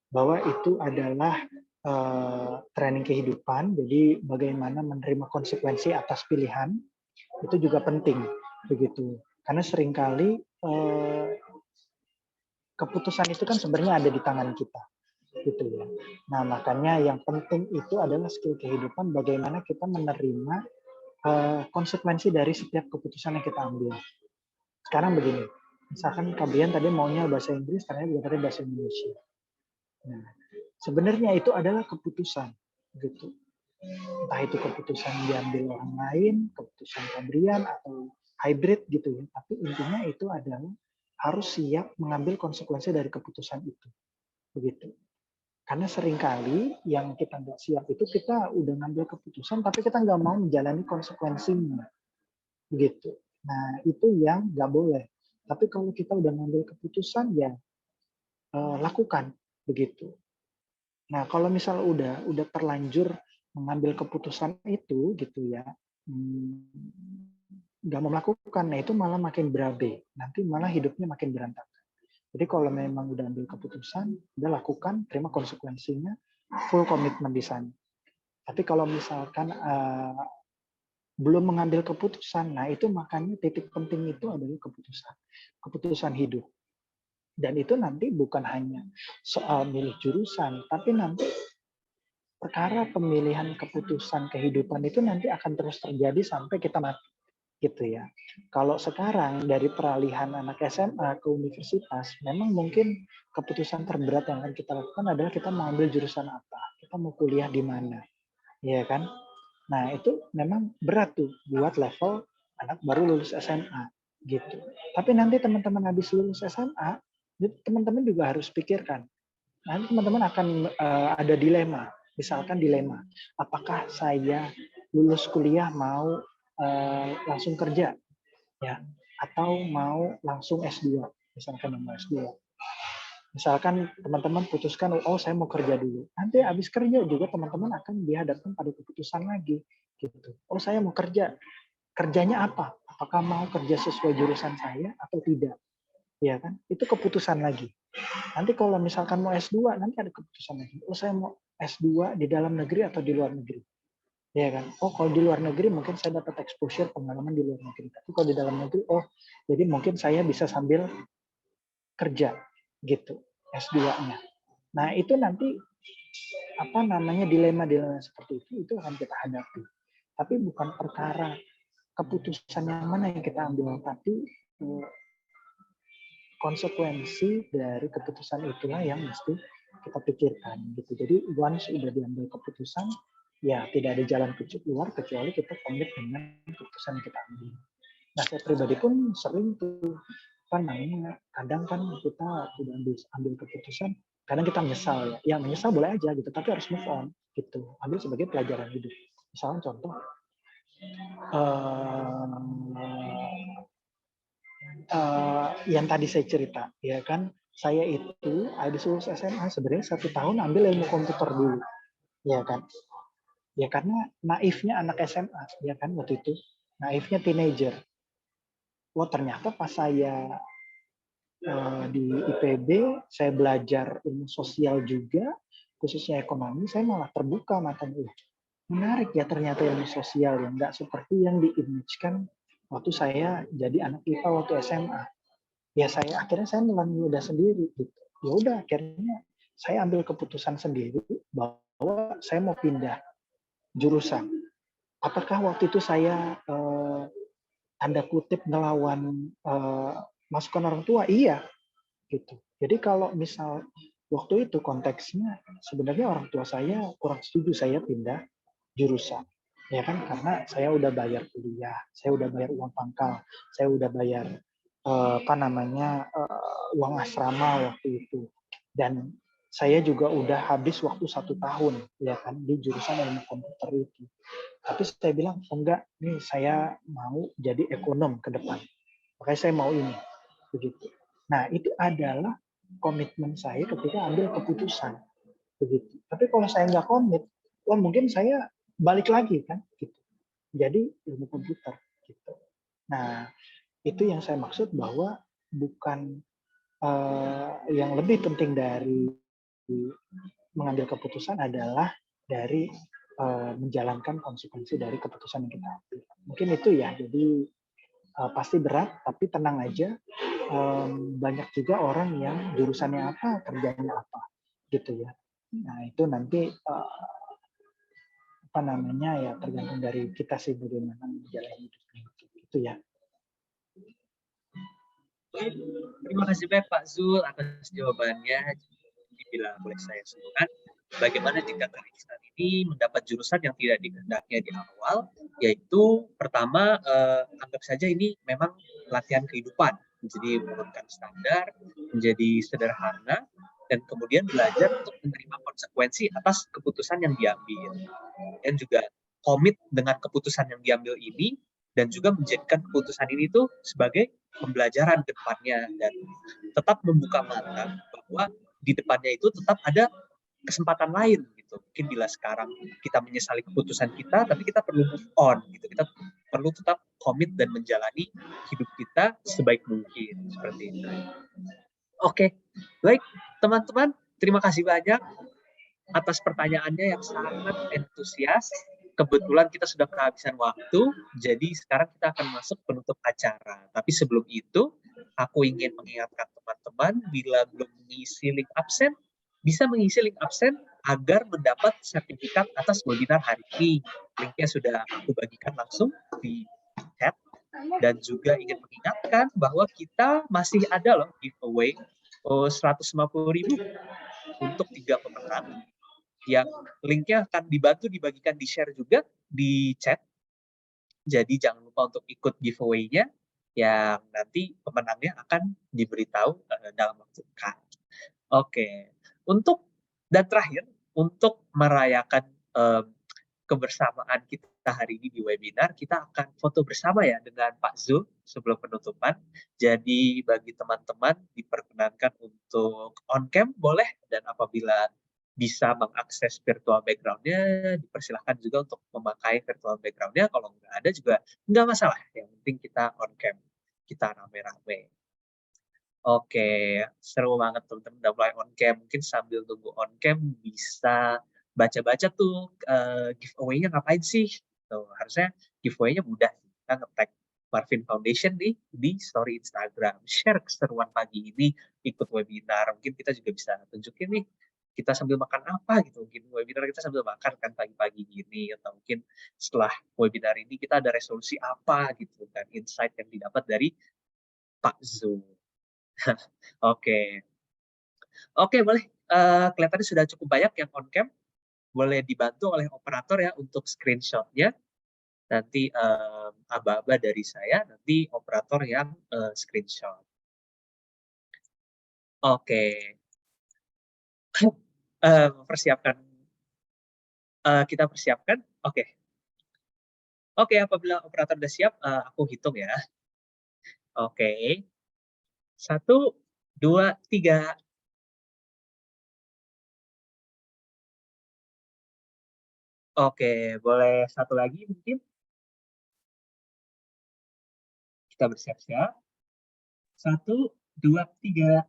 bahwa itu adalah training kehidupan. Jadi bagaimana menerima konsekuensi atas pilihan itu juga penting begitu. Karena seringkali keputusan itu kan sebenarnya ada di tangan kita, gitu ya. Nah, makanya yang penting itu adalah skill kehidupan, bagaimana kita menerima konsekuensi dari setiap keputusan yang kita ambil. Sekarang begini, misalkan kalian tadi maunya bahasa Inggris, ternyata juga bahasa Indonesia. Nah, sebenarnya itu adalah keputusan, gitu. Entah itu keputusan diambil orang lain, keputusan Kabrian atau hybrid gitu ya. Tapi intinya itu adalah harus siap mengambil konsekuensi dari keputusan itu, begitu. Karena seringkali yang kita nggak siap itu kita udah ngambil keputusan, tapi kita nggak mau menjalani konsekuensinya, begitu. Nah itu yang nggak boleh. Tapi kalau kita udah ngambil keputusan ya lakukan, begitu. Nah kalau misal udah terlanjur mengambil keputusan itu, gitu ya. Nggak mau melakukan, nah itu malah makin berabe, nanti malah hidupnya makin berantakan. Jadi kalau memang udah ambil keputusan, udah lakukan, terima konsekuensinya, full komitmen di sana. Tapi kalau misalkan belum mengambil keputusan, nah itu makanya titik penting itu adalah keputusan hidup. Dan itu nanti bukan hanya soal milih jurusan, tapi nanti perkara pemilihan keputusan kehidupan itu nanti akan terus terjadi sampai kita mati. Gitu ya. Kalau sekarang dari peralihan anak SMA ke universitas, memang mungkin keputusan terberat yang akan kita lakukan adalah kita mau ambil jurusan apa, kita mau kuliah di mana, ya kan? Nah itu memang berat tuh buat level anak baru lulus SMA, gitu. Tapi nanti teman-teman habis lulus SMA, teman-teman juga harus pikirkan. Nanti teman-teman akan ada dilema, misalkan dilema, apakah saya lulus kuliah mau langsung kerja ya atau mau langsung S2, misalkan mau S2. Misalkan teman-teman putuskan saya mau kerja dulu. Nanti habis kerja juga teman-teman akan dihadapkan pada keputusan lagi gitu. Saya mau kerja. Kerjanya apa? Apakah mau kerja sesuai jurusan saya atau tidak? Ya kan? Itu keputusan lagi. Nanti kalau misalkan mau S2 nanti ada keputusan lagi. Saya mau S2 di dalam negeri atau di luar negeri. Ya kan? Kalau di luar negeri mungkin saya dapat exposure pengalaman di luar negeri. Tapi kalau di dalam negeri, jadi mungkin saya bisa sambil kerja gitu S2-nya. Nah itu nanti dilema-dilema seperti itu akan kita hadapi. Tapi bukan perkara keputusan yang mana yang kita ambil, tapi konsekuensi dari keputusan itulah yang mesti kita pikirkan gitu. Jadi once sudah diambil keputusan, ya tidak ada jalan keluar kecuali kita komit dengan keputusan yang kita ambil. Nah saya pribadi pun sering tuh kadang kan kita udah ambil keputusan, kadang kita menyesal ya menyesal boleh aja gitu, tapi harus move on gitu, ambil sebagai pelajaran hidup. Misalnya contoh yang tadi saya cerita ya kan, saya itu habis lulus SMA sebenarnya 1 tahun ambil ilmu komputer dulu ya kan. Ya karena naifnya anak SMA, ya kan waktu itu. Naifnya teenager. Ternyata pas saya di IPB, saya belajar ilmu sosial juga, khususnya ekonomi, saya malah terbuka matanya. Menarik ya ternyata ilmu sosial yang nggak seperti yang di-image-kan waktu saya jadi anak IPA waktu SMA. Ya akhirnya saya nelan muda sendiri gitu. Ya udah akhirnya saya ambil keputusan sendiri bahwa saya mau pindah jurusan. Apakah waktu itu saya tanda kutip ngelawan masukan orang tua? Iya, gitu. Jadi kalau misal waktu itu konteksnya sebenarnya orang tua saya kurang setuju saya pindah jurusan. Ya kan, karena saya udah bayar kuliah, saya udah bayar uang pangkal, saya udah bayar uang asrama waktu itu. Dan saya juga udah habis waktu 1 tahun ya kan di jurusan ilmu komputer itu. Tapi saya bilang enggak, nih saya mau jadi ekonom ke depan. Makanya saya mau ini begitu. Nah, itu adalah komitmen saya ketika ambil keputusan begitu. Tapi kalau saya nggak komit, wah mungkin saya balik lagi kan gitu. Jadi ilmu komputer gitu. Nah, itu yang saya maksud bahwa bukan yang lebih penting dari mengambil keputusan adalah dari menjalankan konsekuensi dari keputusan yang kita ambil. Mungkin itu ya. Jadi pasti berat, tapi tenang aja. Banyak juga orang yang jurusannya apa, kerjanya apa, gitu ya. Nah itu nanti ya tergantung dari kita sih bagaimana menjalani hidupnya gitu ya. Terima kasih banyak Pak Zul atas jawabannya. Jadi bila boleh saya simpulkan, bagaimana jika Kristan ini mendapat jurusan yang tidak dikehendaki di awal, yaitu pertama anggap saja ini memang latihan kehidupan, jadi menurunkan standar, menjadi sederhana, dan kemudian belajar untuk menerima konsekuensi atas keputusan yang diambil. Dan juga komit dengan keputusan yang diambil ini, dan juga menjadikan keputusan ini tuh sebagai pembelajaran ke depannya, dan tetap membuka mata bahwa di depannya itu tetap ada kesempatan lain gitu. Mungkin bila sekarang kita menyesali keputusan kita, tapi kita perlu move on gitu. Kita perlu tetap komit dan menjalani hidup kita sebaik mungkin seperti itu. Oke, baik teman-teman, terima kasih banyak atas pertanyaannya yang sangat antusias. Kebetulan kita sudah kehabisan waktu, jadi sekarang kita akan masuk penutup acara. Tapi sebelum itu, aku ingin mengingatkan teman-teman bila belum mengisi link absen, bisa mengisi link absen agar mendapat sertifikat atas webinar hari ini. Linknya sudah aku bagikan langsung di chat. Dan juga ingin mengingatkan bahwa kita masih ada loh giveaway 150.000 untuk 3 pemenang. Yang linknya akan dibagikan di share juga di chat. Jadi jangan lupa untuk ikut giveaway-nya yang nanti pemenangnya akan diberitahu dalam waktu dekat. Oke, dan terakhir untuk merayakan kebersamaan kita hari ini di webinar, kita akan foto bersama ya dengan Pak Zul sebelum penutupan. Jadi bagi teman-teman diperkenankan untuk on cam boleh, dan apabila bisa mengakses virtual background-nya, dipersilahkan juga untuk memakai virtual background-nya. Kalau nggak ada juga nggak masalah. Yang penting kita on cam, kita rame-rame. Oke, seru banget teman-teman udah mulai on cam. Mungkin sambil tunggu on cam bisa baca-baca tuh giveaway-nya ngapain sih. Tuh, harusnya giveaway-nya mudah. Kita nge-tag Marvin Foundation nih di story Instagram. Share keseruan pagi ini, ikut webinar. Mungkin kita juga bisa tunjukin nih kita sambil makan apa gitu. Mungkin webinar kita sambil makan kan pagi-pagi gini, atau mungkin setelah webinar ini kita ada resolusi apa gitu kan, insight yang didapat dari Pak Zul. Oke, boleh. Kelihatannya sudah cukup banyak yang on cam. Boleh dibantu oleh operator ya untuk screenshot-nya. Nanti aba-aba dari saya, nanti operator yang screenshot. Oke. Kita persiapkan. Oke, apabila operator sudah siap, aku hitung ya. Oke. 1, 2, 3. Oke, boleh satu lagi mungkin. Kita bersiap-siap. 1, 2, 3.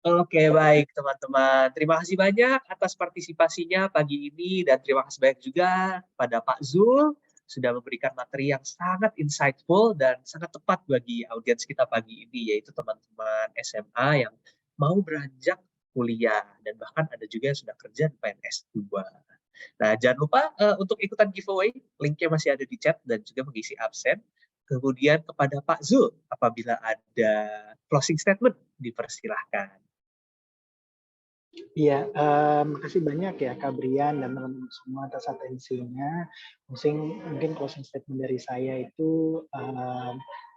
Oke, baik teman-teman. Terima kasih banyak atas partisipasinya pagi ini, dan terima kasih banyak juga pada Pak Zul sudah memberikan materi yang sangat insightful dan sangat tepat bagi audiens kita pagi ini, yaitu teman-teman SMA yang mau beranjak kuliah, dan bahkan ada juga yang sudah kerja di PNS 2. Nah, jangan lupa untuk ikutan giveaway, linknya masih ada di chat, dan juga mengisi absen. Kemudian kepada Pak Zul, apabila ada closing statement, dipersilahkan. Iya, makasih banyak ya Kak Brian dan teman-teman semua atas atensinya. Mungkin closing statement dari saya itu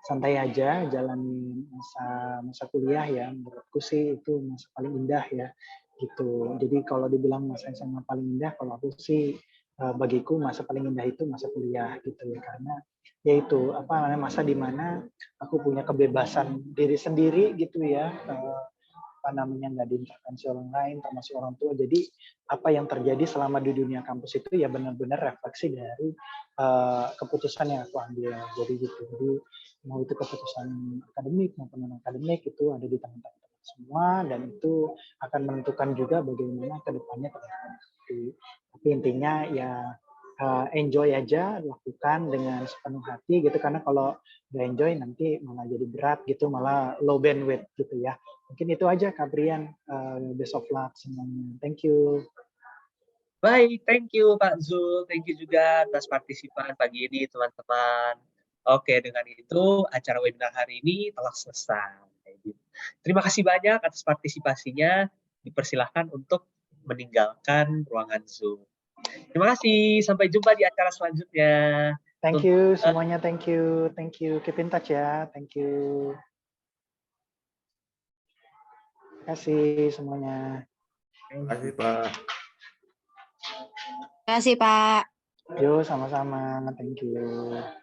santai aja, jalani masa kuliah ya. Menurutku sih itu masa paling indah ya, gitu. Jadi kalau dibilang masa SMA paling indah, kalau aku sih bagiku masa paling indah itu masa kuliah gitu ya, karena yaitu apa namanya masa dimana aku punya kebebasan diri sendiri gitu ya. Apa namanya nggak diintervensi orang lain termasuk orang tua, jadi apa yang terjadi selama di dunia kampus itu ya benar-benar refleksi dari keputusan yang aku ambil, jadi gitu. Jadi mau itu keputusan akademik maupun non akademik itu ada di tangan teman-teman semua, dan itu akan menentukan juga bagaimana kedepannya teman-teman. Tapi intinya ya enjoy aja, lakukan dengan sepenuh hati gitu, karena kalau nggak enjoy nanti malah jadi berat gitu, malah low bandwidth gitu ya. Mungkin itu aja Kak Brian, best of luck semuanya. Thank you. Baik, thank you Pak Zul, thank you juga atas partisipan pagi ini teman-teman. Oke, dengan itu acara webinar hari ini telah selesai. Terima kasih banyak atas partisipasinya. Dipersilahkan untuk meninggalkan ruangan Zoom. Terima kasih, sampai jumpa di acara selanjutnya. Thank you semuanya, thank you. Keep in touch ya, thank you. Terima kasih semuanya. Terima kasih Pak. Terima kasih, Pak. Yo, sama-sama, thank you.